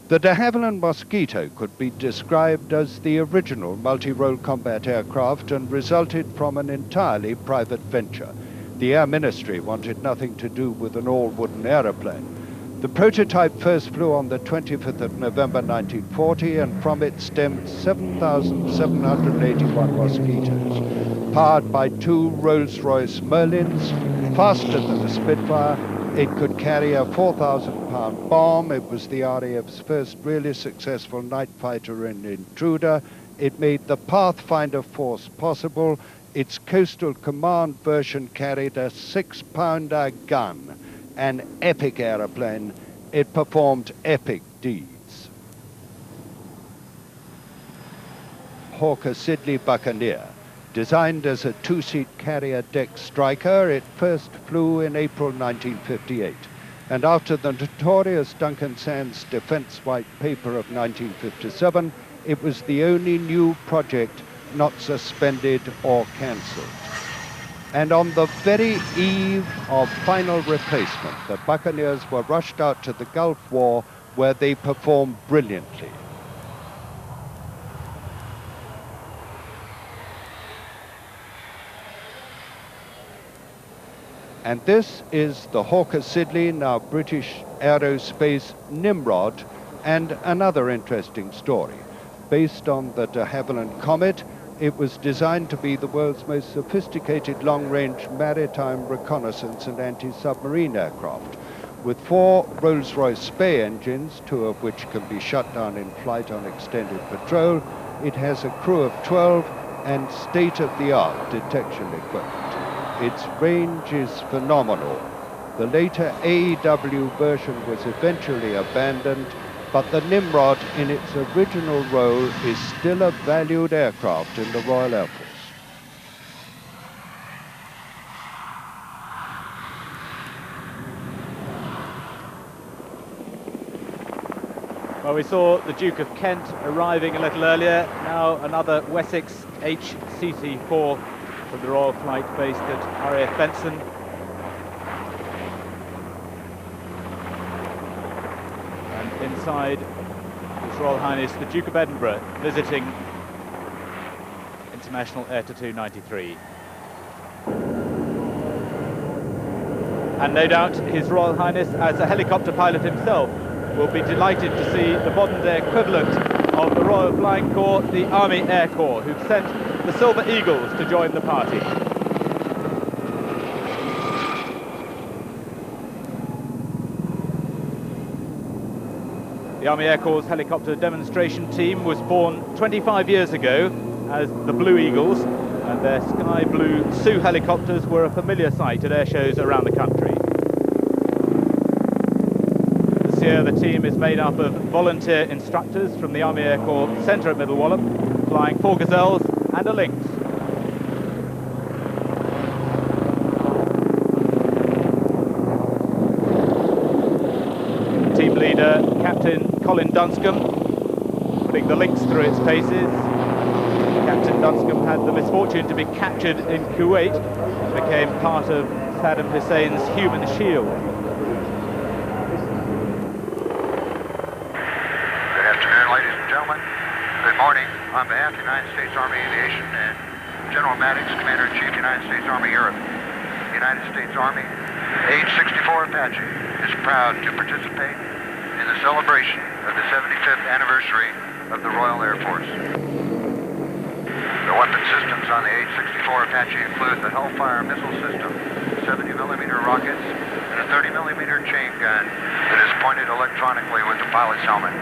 The de Havilland Mosquito could be described as the original multi-role combat aircraft and resulted from an entirely private venture. The Air Ministry wanted nothing to do with an all-wooden aeroplane. The prototype first flew on the 25th of November 1940, and from it stemmed 7,781 Mosquitoes, powered by 2 Rolls-Royce Merlins, faster than a Spitfire. It could carry a 4,000-pound bomb. It was the RAF's first really successful night fighter and intruder. It made the Pathfinder force possible. Its Coastal Command version carried a 6-pounder gun. An epic aeroplane, it performed epic deeds. Hawker Siddeley Buccaneer. Designed as a 2-seat carrier deck striker, it first flew in April 1958. And after the notorious Duncan Sands Defence White Paper of 1957, it was the only new project not suspended or cancelled. And on the very eve of final replacement, the Buccaneers were rushed out to the Gulf War, where they performed brilliantly. And this is the Hawker Siddeley, now British Aerospace Nimrod, and another interesting story. Based on the de Havilland Comet, it was designed to be the world's most sophisticated long-range maritime reconnaissance and anti-submarine aircraft. With 4 Rolls-Royce Spey engines, 2 of which can be shut down in flight on extended patrol, it has a crew of 12 and state-of-the-art detection equipment. Its range is phenomenal. The later AEW version was eventually abandoned, but the Nimrod in its original role is still a valued aircraft in the Royal Air Force. Well, we saw the Duke of Kent arriving a little earlier. Now another Wessex HCC-4 from the Royal Flight based at RAF Benson. And inside His Royal Highness the Duke of Edinburgh visiting International Air Tattoo 93. And no doubt His Royal Highness, as a helicopter pilot himself, will be delighted to see the modern-day equivalent of the Royal Flying Corps, the Army Air Corps, who've sent the Silver Eagles to join the party. The Army Air Corps' helicopter demonstration team was born 25 years ago as the Blue Eagles, and their sky blue Sioux helicopters were a familiar sight at air shows around the country. This year the team is made up of volunteer instructors from the Army Air Corps Centre at Middle Wallop, flying 4 Gazelles and a Lynx. Team leader Captain Colin Dunscombe putting the Lynx through its paces. Captain Dunscombe had the misfortune to be captured in Kuwait and became part of Saddam Hussein's human shield. Good afternoon, ladies and gentlemen. Good morning. On behalf of the United States Army Aviation and General Maddox, Commander-in-Chief, United States Army Europe, the United States Army H-64 Apache is proud to participate in the celebration of the 75th anniversary of the Royal Air Force. The weapon systems on the H-64 Apache include the Hellfire missile system, 70mm rockets, and a 30mm chain gun that is pointed electronically with the pilot's helmet.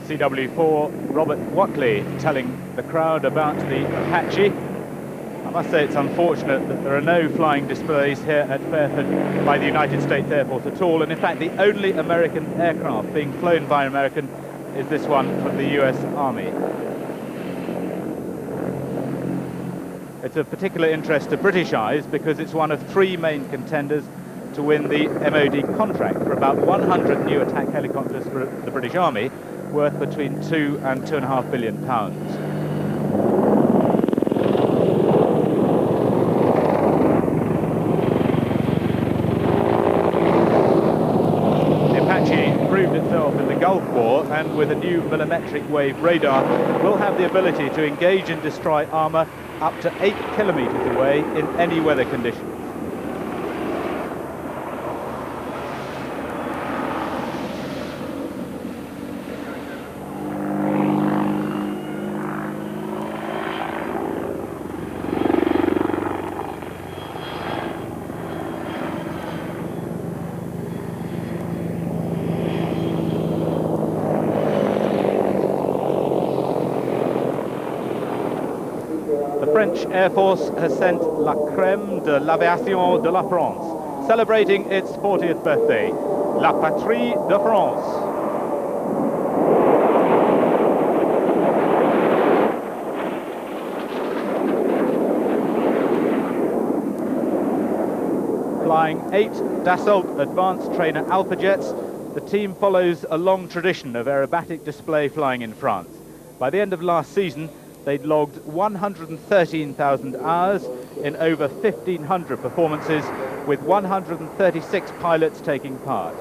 CW4 Robert Watley telling the crowd about the Apache. I must say it's unfortunate that there are no flying displays here at Fairford by the United States Air Force at all, and in fact the only American aircraft being flown by an American is this one from the US Army. It's of particular interest to British eyes because it's one of 3 main contenders to win the MOD contract for about 100 new attack helicopters for the British Army, worth between £2 and £2.5 billion. Proved itself in the Gulf War, and with a new millimetric wave radar will have the ability to engage and destroy armour up to 8 kilometres away in any weather conditions. French Air Force has sent La Crème de l'Aviation de la France, celebrating its 40th birthday, La Patrie de France. Flying 8 Dassault Advanced Trainer Alpha jets, the team follows a long tradition of aerobatic display flying in France. By the end of last season, they'd logged 113,000 hours in over 1,500 performances, with 136 pilots taking part.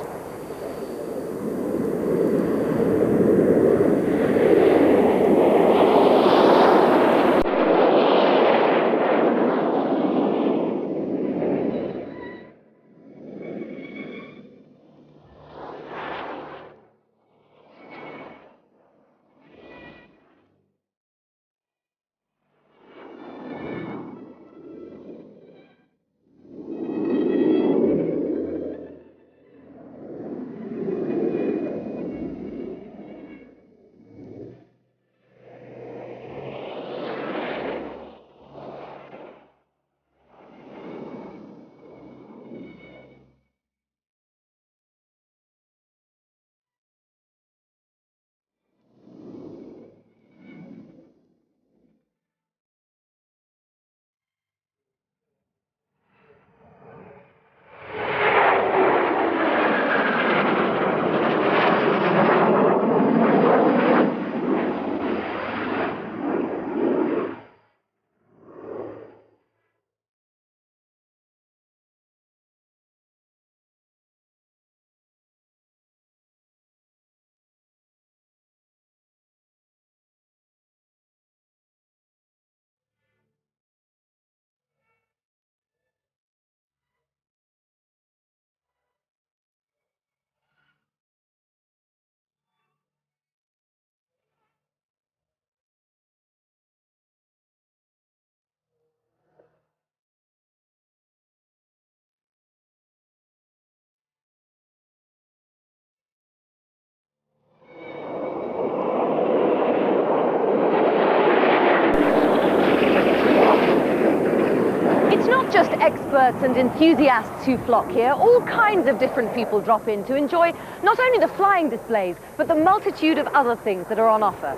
experts and enthusiasts who flock here. All kinds of different people drop in to enjoy not only the flying displays, but the multitude of other things that are on offer.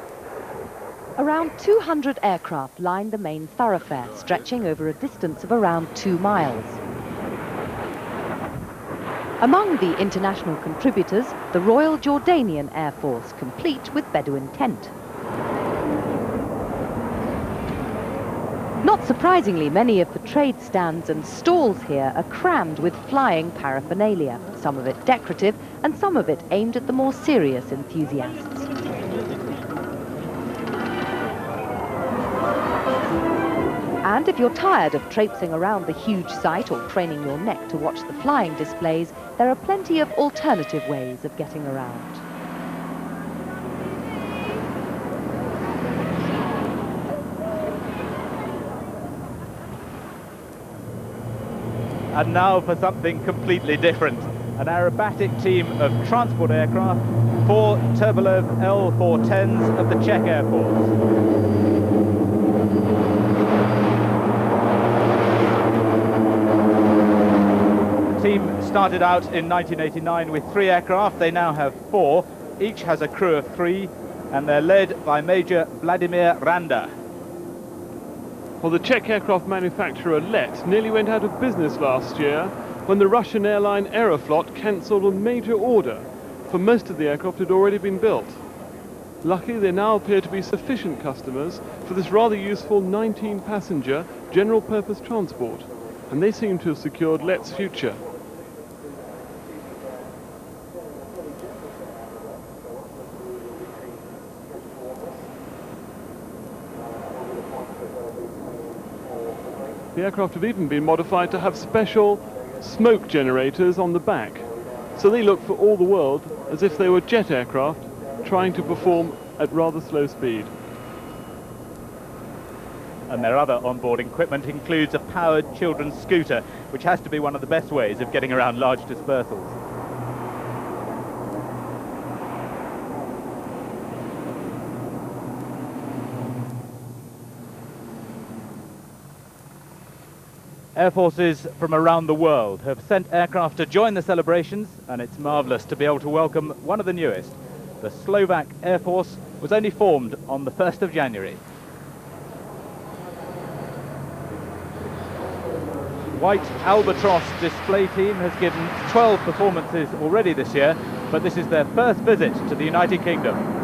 Around 200 aircraft line the main thoroughfare, stretching over a distance of around 2 miles. Among the international contributors, the Royal Jordanian Air Force, complete with Bedouin tent. Not surprisingly, many of the trade stands and stalls here are crammed with flying paraphernalia, some of it decorative and some of it aimed at the more serious enthusiasts. And if you're tired of traipsing around the huge site or craning your neck to watch the flying displays, there are plenty of alternative ways of getting around. And now for something completely different. An aerobatic team of transport aircraft, 4 Tupolev L410s of the Czech Air Force. The team started out in 1989 with 3 aircraft. They now have 4. Each has a crew of 3, and they're led by Major Vladimir Randa. Well, the Czech aircraft manufacturer Let nearly went out of business last year when the Russian airline Aeroflot cancelled a major order, for most of the aircraft had already been built. Luckily, there now appear to be sufficient customers for this rather useful 19-passenger general-purpose transport, and they seem to have secured Let's future. The aircraft have even been modified to have special smoke generators on the back, so they look for all the world as if they were jet aircraft trying to perform at rather slow speed. And their other onboard equipment includes a powered children's scooter, which has to be one of the best ways of getting around large dispersals. Air forces from around the world have sent aircraft to join the celebrations, and it's marvellous to be able to welcome one of the newest. The Slovak Air Force was only formed on the 1st of January. White Albatross display team has given 12 performances already this year, but this is their first visit to the United Kingdom.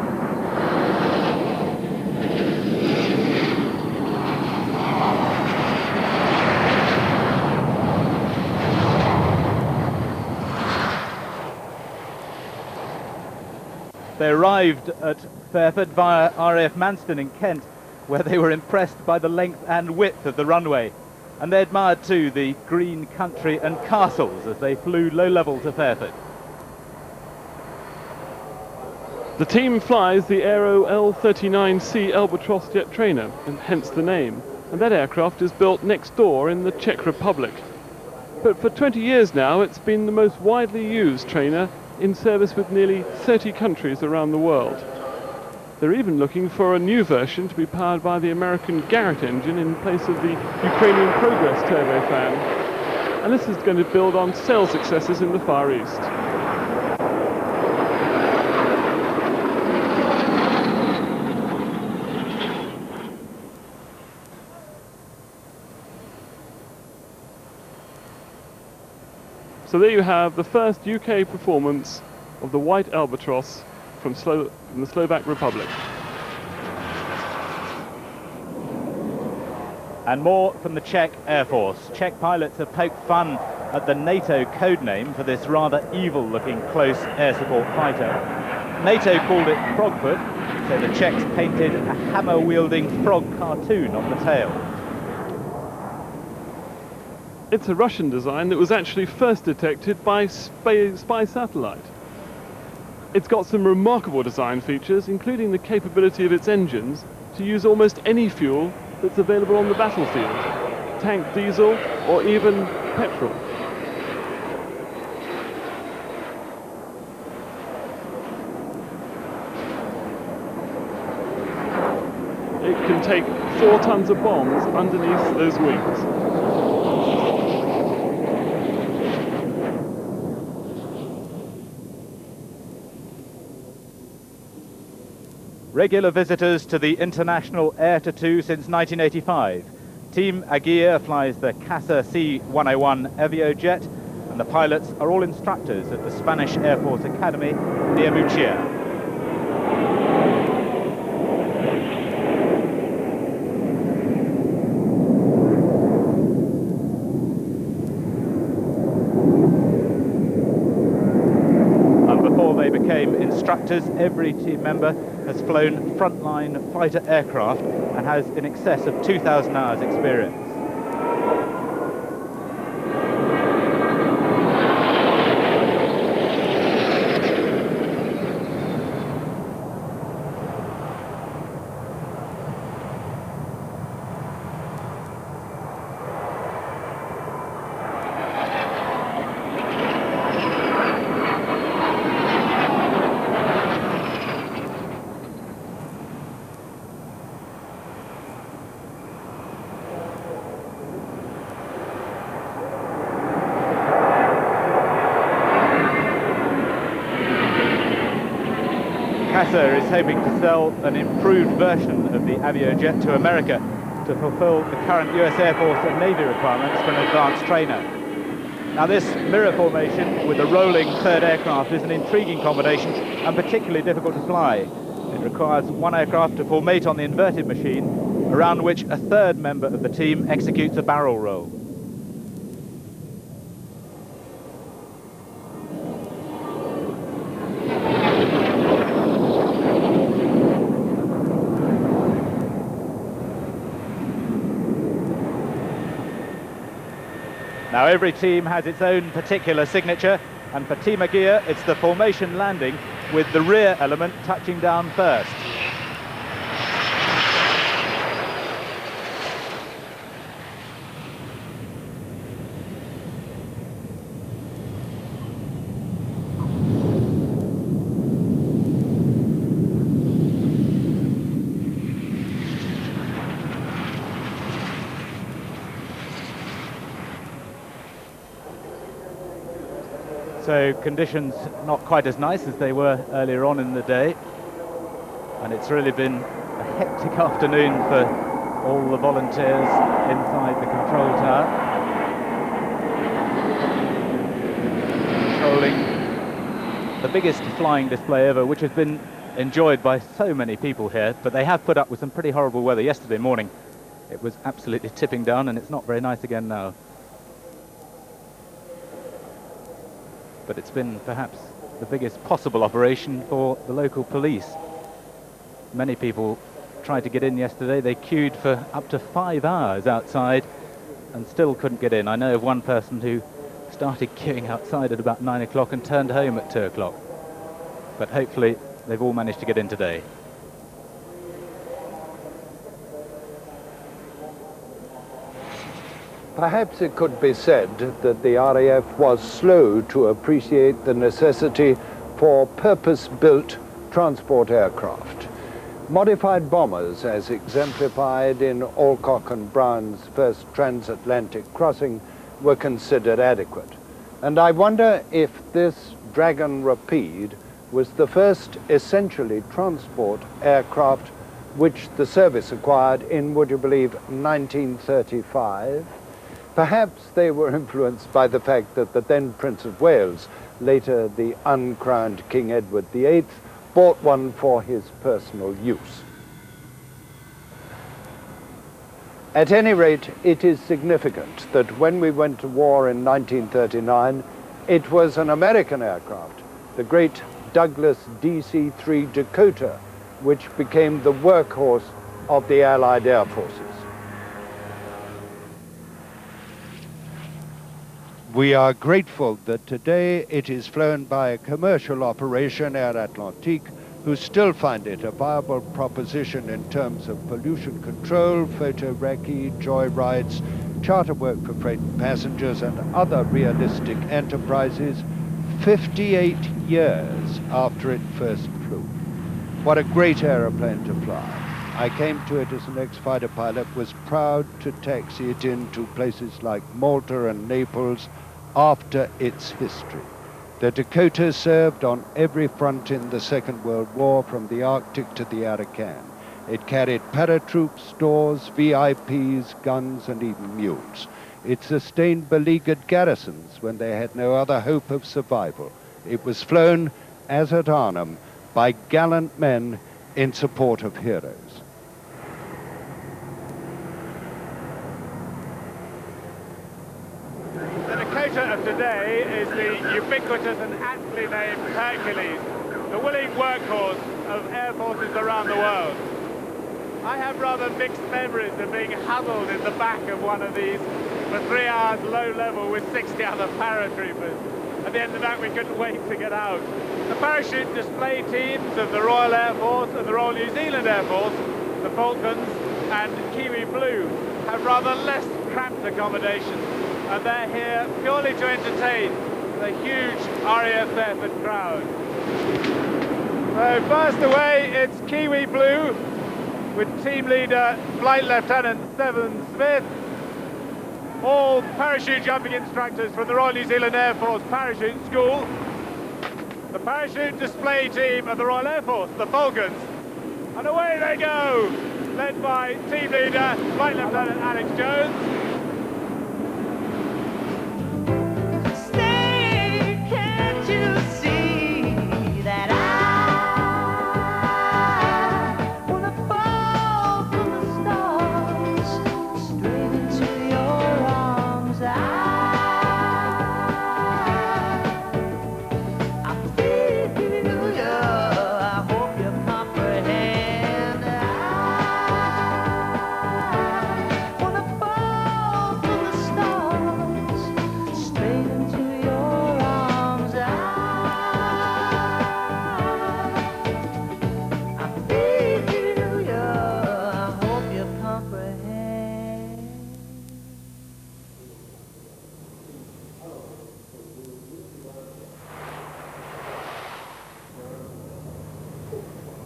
They arrived at Fairford via RAF Manston in Kent, where they were impressed by the length and width of the runway. And they admired too the green country and castles as they flew low level to Fairford. The team flies the Aero L39C Albatross jet trainer, and hence the name. And that aircraft is built next door in the Czech Republic. But for 20 years now, it's been the most widely used trainer in service with nearly 30 countries around the world. They're even looking for a new version to be powered by the American Garrett engine in place of the Ukrainian Progress turbofan. And this is going to build on sales successes in the Far East. So there you have the first UK performance of the White Albatross from the Slovak Republic. And more from the Czech Air Force. Czech pilots have poked fun at the NATO code name for this rather evil-looking close air support fighter. NATO called it Frogfoot, so the Czechs painted a hammer-wielding frog cartoon on the tail. It's a Russian design that was actually first detected by spy satellite. It's got some remarkable design features, including the capability of its engines to use almost any fuel that's available on the battlefield, tank diesel or even petrol. It can take 4 tons of bombs underneath those wings. Regular visitors to the International Air Tattoo since 1985. Team Aguirre flies the Casa C-101 Aviojet, and the pilots are all instructors at the Spanish Air Force Academy near Murcia. Instructors, every team member has flown frontline fighter aircraft and has in excess of 2,000 hours experience. NASA is hoping to sell an improved version of the Aviojet to America to fulfill the current US Air Force and Navy requirements for an advanced trainer. Now this mirror formation with a rolling third aircraft is an intriguing combination and particularly difficult to fly. It requires one aircraft to formate on the inverted machine, around which a third member of the team executes a barrel roll. Now every team has its own particular signature, and for Team Aguirre it's the formation landing with the rear element touching down first. So conditions not quite as nice as they were earlier on in the day, and it's really been a hectic afternoon for all the volunteers inside the control tower, controlling the biggest flying display ever, which has been enjoyed by so many people here. But they have put up with some pretty horrible weather. Yesterday morning it was absolutely tipping down, and it's not very nice again now. But it's been perhaps the biggest possible operation for the local police. Many people tried to get in yesterday. They queued for up to 5 hours outside and still couldn't get in. I know of one person who started queuing outside at about 9 o'clock and turned home at 2 o'clock. But hopefully they've all managed to get in today. Perhaps it could be said that the RAF was slow to appreciate the necessity for purpose-built transport aircraft. Modified bombers, as exemplified in Alcock and Brown's first transatlantic crossing, were considered adequate. And I wonder if this Dragon Rapide was the first essentially transport aircraft which the service acquired in, would you believe, 1935? Perhaps they were influenced by the fact that the then Prince of Wales, later the uncrowned King Edward VIII, bought one for his personal use. At any rate, it is significant that when we went to war in 1939, it was an American aircraft, the great Douglas DC-3 Dakota, which became the workhorse of the Allied Air Forces. We are grateful that today it is flown by a commercial operation, Air Atlantique, who still find it a viable proposition in terms of pollution control, photo recce, joy rides, charter work for freight passengers and other realistic enterprises 58 years after it first flew. What a great aeroplane to fly. I came to it as an ex-fighter pilot, was proud to taxi it into places like Malta and Naples after its history. The Dakota served on every front in the Second World War, from the Arctic to the Arakan. It carried paratroops, stores, VIPs, guns, and even mules. It sustained beleaguered garrisons when they had no other hope of survival. It was flown, as at Arnhem, by gallant men in support of heroes. The Dakota of today is the ubiquitous and aptly named Hercules, the willing workhorse of air forces around the world. I have rather mixed memories of being huddled in the back of one of these for 3 hours low level with 60 other paratroopers. At the end of that, we couldn't wait to get out. The parachute display teams of the Royal Air Force and the Royal New Zealand Air Force, the Falcons and Kiwi Blue, have rather less cramped accommodation, and they're here purely to entertain the huge RAF Fairford crowd. So first away, it's Kiwi Blue with team leader Flight Lieutenant Seven Smith. All parachute jumping instructors from the Royal New Zealand Air Force Parachute School. The parachute display team of the Royal Air Force, the Falcons. And away they go, led by team leader Flight Lieutenant Alex Jones.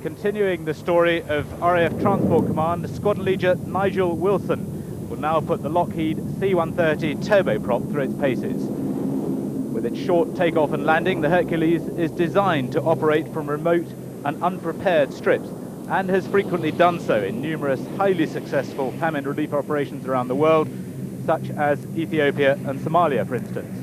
Continuing the story of RAF Transport Command, Squadron Leader Nigel Wilson will now put the Lockheed C-130 turboprop through its paces. With its short takeoff and landing, the Hercules is designed to operate from remote and unprepared strips, and has frequently done so in numerous highly successful famine relief operations around the world, such as Ethiopia and Somalia, for instance.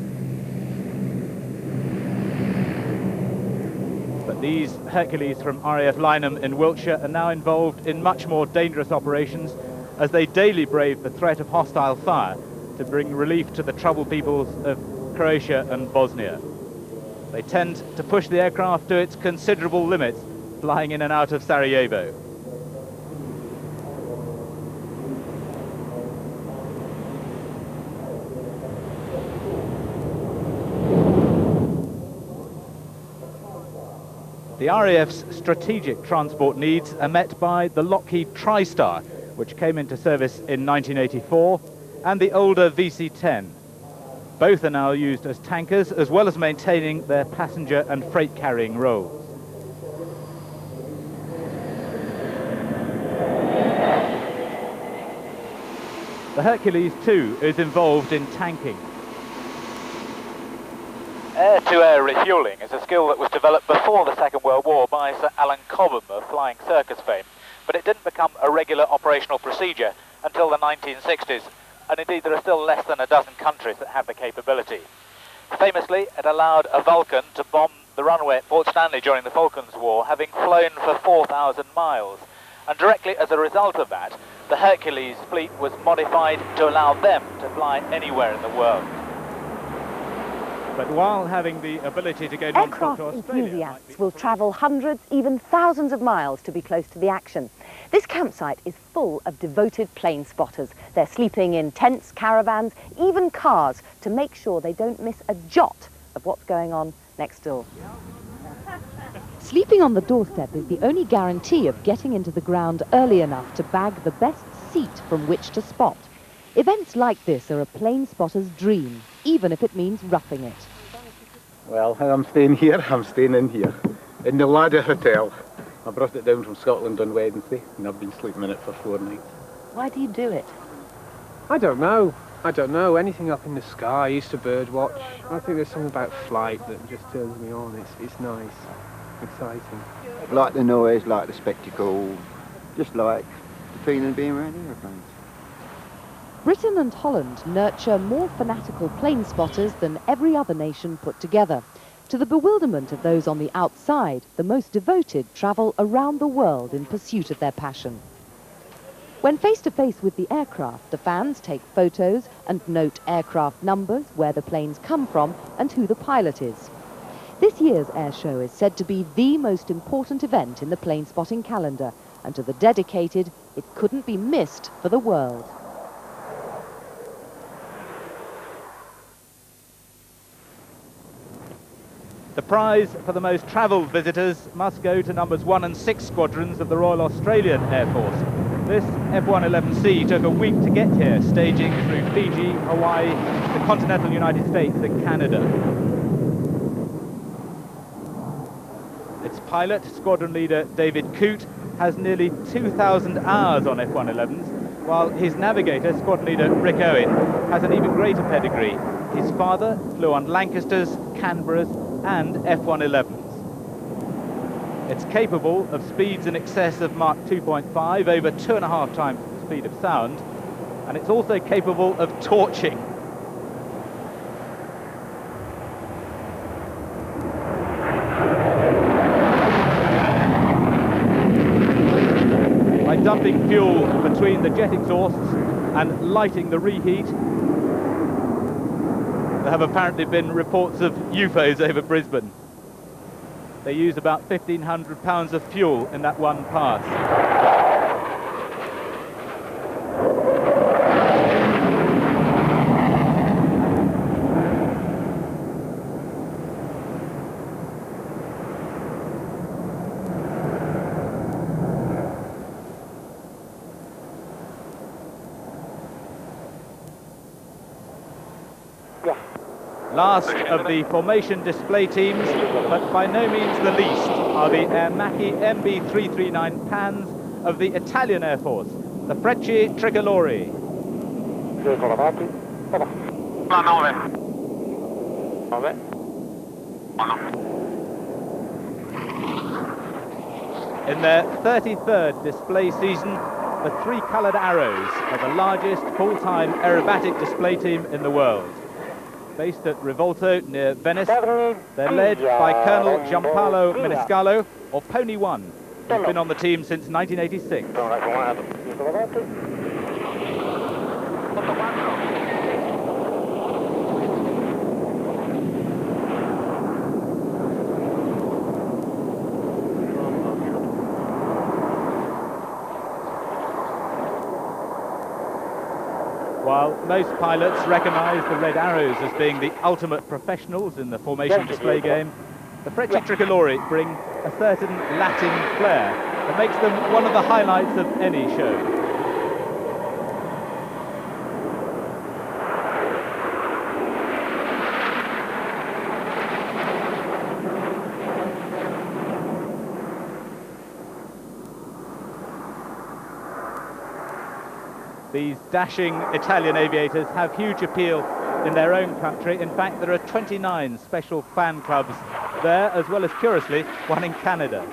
But these Hercules from RAF Lynham in Wiltshire are now involved in much more dangerous operations as they daily brave the threat of hostile fire to bring relief to the troubled peoples of Croatia and Bosnia. They tend to push the aircraft to its considerable limits, flying in and out of Sarajevo. The RAF's strategic transport needs are met by the Lockheed TriStar, which came into service in 1984, and the older VC-10. Both are now used as tankers, as well as maintaining their passenger and freight carrying roles. The Hercules, too, is involved in tanking. Air-to-air refuelling is a skill that was developed before the Second World War by Sir Alan Cobham of Flying Circus fame, but it didn't become a regular operational procedure until the 1960s, and indeed there are still less than a dozen countries that have the capability. Famously, it allowed a Vulcan to bomb the runway at Port Stanley during the Falklands War, having flown for 4,000 miles. And directly as a result of that, the Hercules fleet was modified to allow them to fly anywhere in the world. But while having the ability to go non-stop to Australia... Enthusiasts will travel hundreds, even thousands of miles to be close to the action. This campsite is full of devoted plane spotters. They're sleeping in tents, caravans, even cars, to make sure they don't miss a jot of what's going on next door. Sleeping on the doorstep is the only guarantee of getting into the ground early enough to bag the best seat from which to spot. Events like this are a plane spotter's dream, even if it means roughing it. Well, I'm staying here, I'm staying in here, in the Ladder Hotel. I brought it down from Scotland on Wednesday, and I've been sleeping in it for 4 nights. Why do you do it? I don't know. I don't know, anything up in the sky. I used to bird watch. I think there's something about flight that just turns me on. It's nice, exciting. Like the noise, like the spectacle, just like the feeling of being around aeroplanes. Britain and Holland nurture more fanatical plane spotters than every other nation put together. To the bewilderment of those on the outside, the most devoted travel around the world in pursuit of their passion. When face-to-face with the aircraft, the fans take photos and note aircraft numbers, where the planes come from, and who the pilot is. This year's air show is said to be the most important event in the plane spotting calendar, and to the dedicated, it couldn't be missed for the world. The prize for the most travelled visitors must go to numbers 1 and 6 squadrons of the Royal Australian Air Force. This F-111C took a week to get here, staging through Fiji, Hawaii, the continental United States and Canada. Its pilot, squadron leader David Tutt, has nearly 2,000 hours on F-111s, while his navigator, squadron leader Rick Owen, has an even greater pedigree. His father flew on Lancasters, Canberras and F-111s. It's capable of speeds in excess of Mach 2.5, over 2.5 times the speed of sound, and it's also capable of torching. By dumping fuel between the jet exhausts and lighting the reheat, there have apparently been reports of UFOs over Brisbane. They use about 1,500 pounds of fuel in that one pass. Last of the formation display teams, but by no means the least, are the Air Macchi MB339 Pans of the Italian Air Force, the Frecce Tricolori. In their 33rd display season, the three coloured arrows are the largest full-time aerobatic display team in the world. Based at Rivolto near Venice, they're led by Colonel Giampaolo Meniscalo, or Pony One, who's been on the team since 1986. While most pilots recognise the red arrows as being the ultimate professionals in the formation display game, the Frecce Tricolori bring a certain Latin flair that makes them one of the highlights of any show. These dashing Italian aviators have huge appeal in their own country. In fact, there are 29 special fan clubs there, as well as, curiously, one in Canada.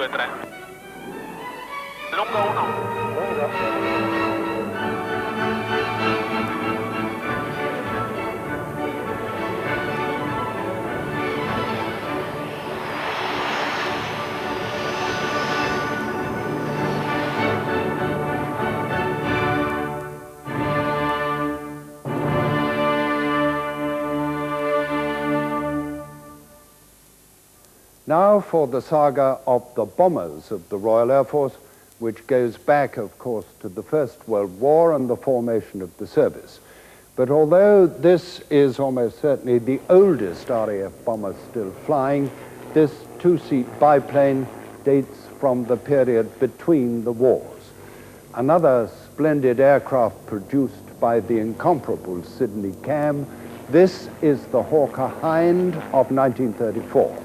2, 3. Lungo 1. Now for the saga of the bombers of the Royal Air Force, which goes back, of course, to the First World War and the formation of the service. But although this is almost certainly the oldest RAF bomber still flying, this two-seat biplane dates from the period between the wars. Another splendid aircraft produced by the incomparable Sidney Cam. This is the Hawker Hind of 1934.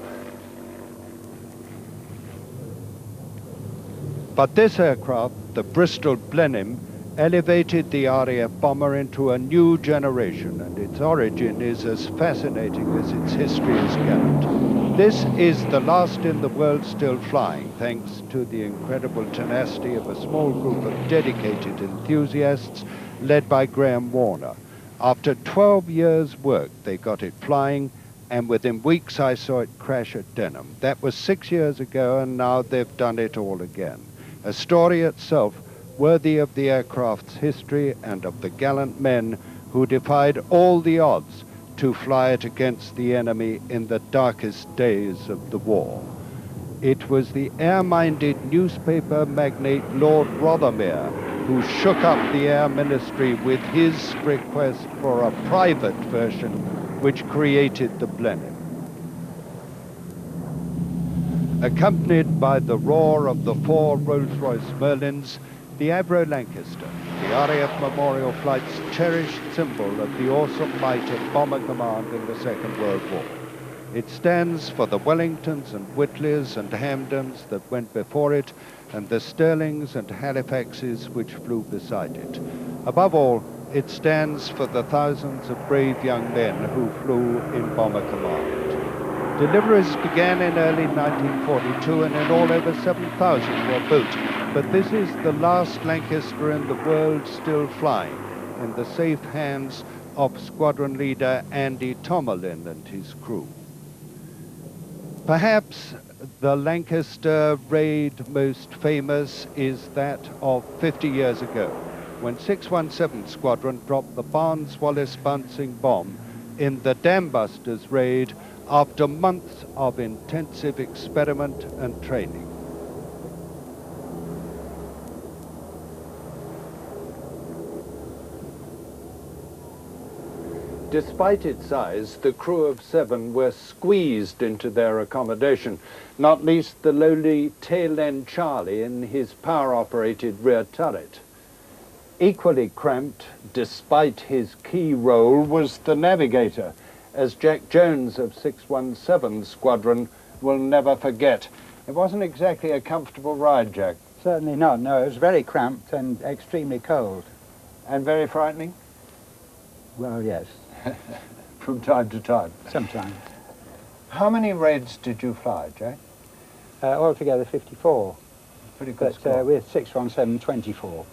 But this aircraft, the Bristol Blenheim, elevated the RAF bomber into a new generation, and its origin is as fascinating as its history is gallant. This is the last in the world still flying, thanks to the incredible tenacity of a small group of dedicated enthusiasts led by Graham Warner. After 12 years' work, they got it flying, and within weeks I saw it crash at Denham. That was 6 years ago, and now they've done it all again. A story itself worthy of the aircraft's history and of the gallant men who defied all the odds to fly it against the enemy in the darkest days of the war. It was the air-minded newspaper magnate Lord Rothermere who shook up the Air Ministry with his request for a private version which created the Blenheim. Accompanied by the roar of the 4 Rolls-Royce Merlins, the Avro Lancaster, the RAF Memorial Flight's cherished symbol of the awesome might of Bomber Command in the Second World War. It stands for the Wellingtons and Whitleys and Hamdens that went before it, and the Stirlings and Halifaxes which flew beside it. Above all, it stands for the thousands of brave young men who flew in Bomber Command. Deliveries began in early 1942, and in all over 7,000 were built. But this is the last Lancaster in the world still flying, in the safe hands of squadron leader Andy Tomerlin and his crew. Perhaps the Lancaster raid most famous is that of 50 years ago, when 617 Squadron dropped the Barnes-Wallis-Bunting bomb in the Dambusters raid after months of intensive experiment and training. Despite its size, the crew of 7 were squeezed into their accommodation, not least the lowly tail-end Charlie in his power-operated rear turret. Equally cramped, despite his key role, was the navigator, as Jack Jones of 617 Squadron will never forget. It wasn't exactly a comfortable ride, Jack. Certainly not, no. It was very cramped and extremely cold. And very frightening? Well, yes. From time to time? Sometimes. How many raids did you fly, Jack? Altogether 54. Pretty good but, score. with 617, 24.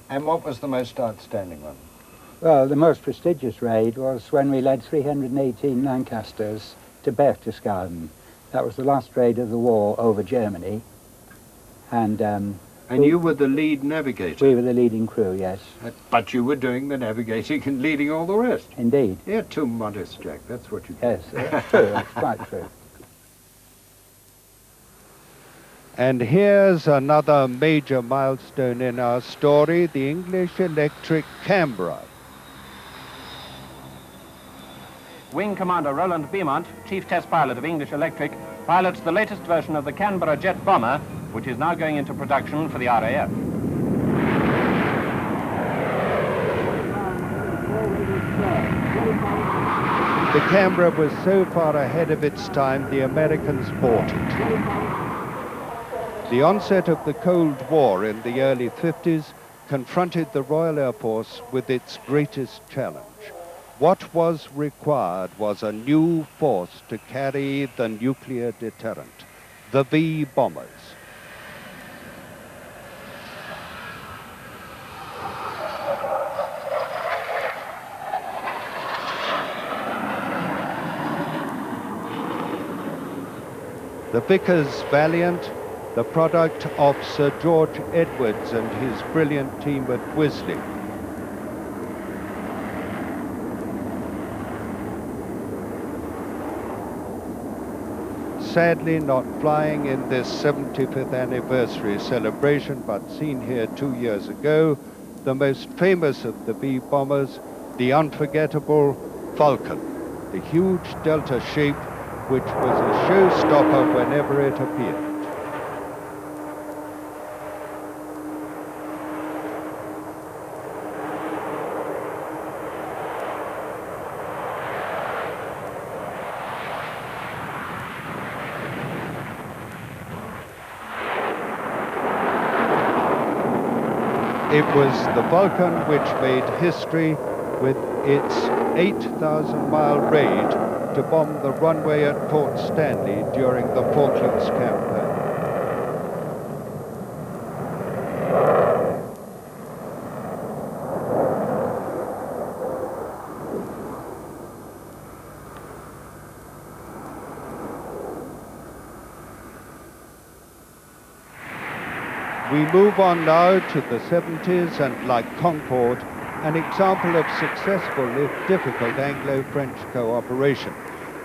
And what was the most outstanding one? Well, the most prestigious raid was when we led 318 Lancasters to Berchtesgaden. That was the last raid of the war over Germany. And you were the lead navigator? We were the leading crew, yes. But you were doing the navigating and leading all the rest? Indeed. You're too modest, Jack. That's what you do. Yes, that's true. That's quite true. And here's another major milestone in our story, the English electric Canberra. Wing Commander Roland Beaumont, Chief Test Pilot of English Electric, pilots the latest version of the Canberra jet bomber, which is now going into production for the RAF. The Canberra was so far ahead of its time, the Americans bought it. The onset of the Cold War in the early 50s confronted the Royal Air Force with its greatest challenge. What was required was a new force to carry the nuclear deterrent, the V bombers. The Vickers Valiant, the product of Sir George Edwards and his brilliant team at Wisley. Sadly not flying in this 75th anniversary celebration, but seen here 2 years ago, the most famous of the B bombers, the unforgettable Falcon, the huge delta shape which was a showstopper whenever it appeared. It was the Vulcan which made history with its 8,000-mile raid to bomb the runway at Port Stanley during the Falklands campaign. We move on now to the 70s, and like Concorde, an example of successful, if difficult, Anglo-French cooperation.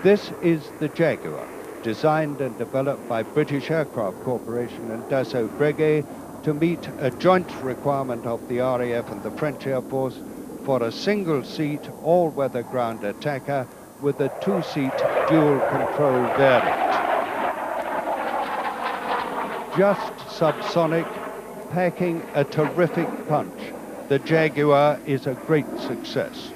This is the Jaguar, designed and developed by British Aircraft Corporation and Dassault Breguet to meet a joint requirement of the RAF and the French Air Force for a single-seat, all-weather ground attacker with a two-seat dual-control variant. Just subsonic, packing a terrific punch, the Jaguar is a great success.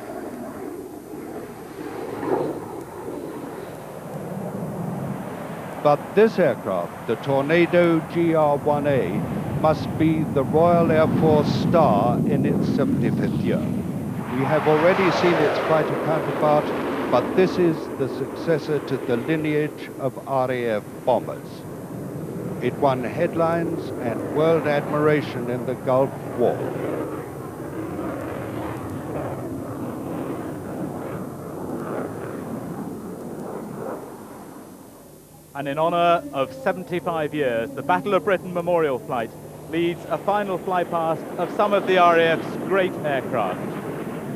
But this aircraft, the Tornado GR-1A, must be the Royal Air Force star in its 75th year. We have already seen its fighter counterpart, but this is the successor to the lineage of RAF bombers. It won headlines and world admiration in the Gulf War. And in honour of 75 years, the Battle of Britain Memorial Flight leads a final flypast of some of the RAF's great aircraft.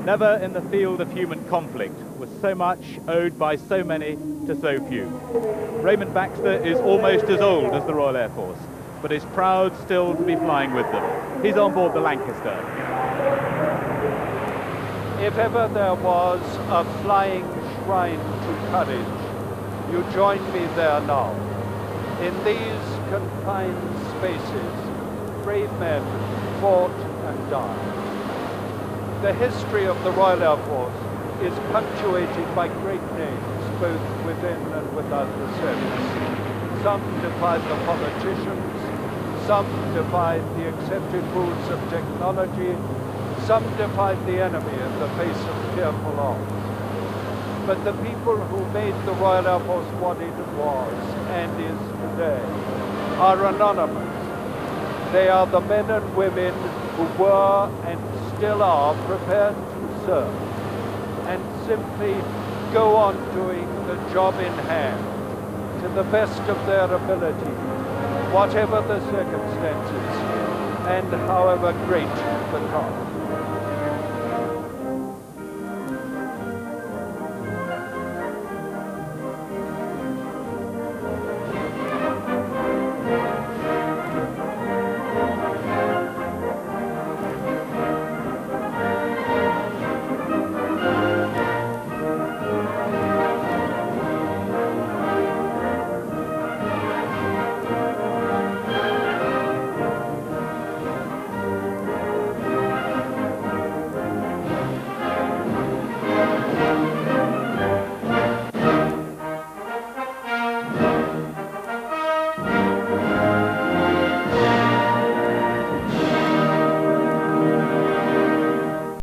Never in the field of human conflict was so much owed by so many to so few. Raymond Baxter is almost as old as the Royal Air Force, but is proud still to be flying with them. He's on board the Lancaster. If ever there was a flying shrine to courage, you join me there now. In these confined spaces, brave men fought and died. The history of the Royal Air Force is punctuated by great names, both within and without the service. Some defied the politicians, some defied the accepted rules of technology, some defied the enemy in the face of fearful odds. But the people who made the Royal Air Force what it was and is today are anonymous. They are the men and women who were and still are prepared to serve and simply go on doing the job in hand to the best of their ability, whatever the circumstances and however great the cost.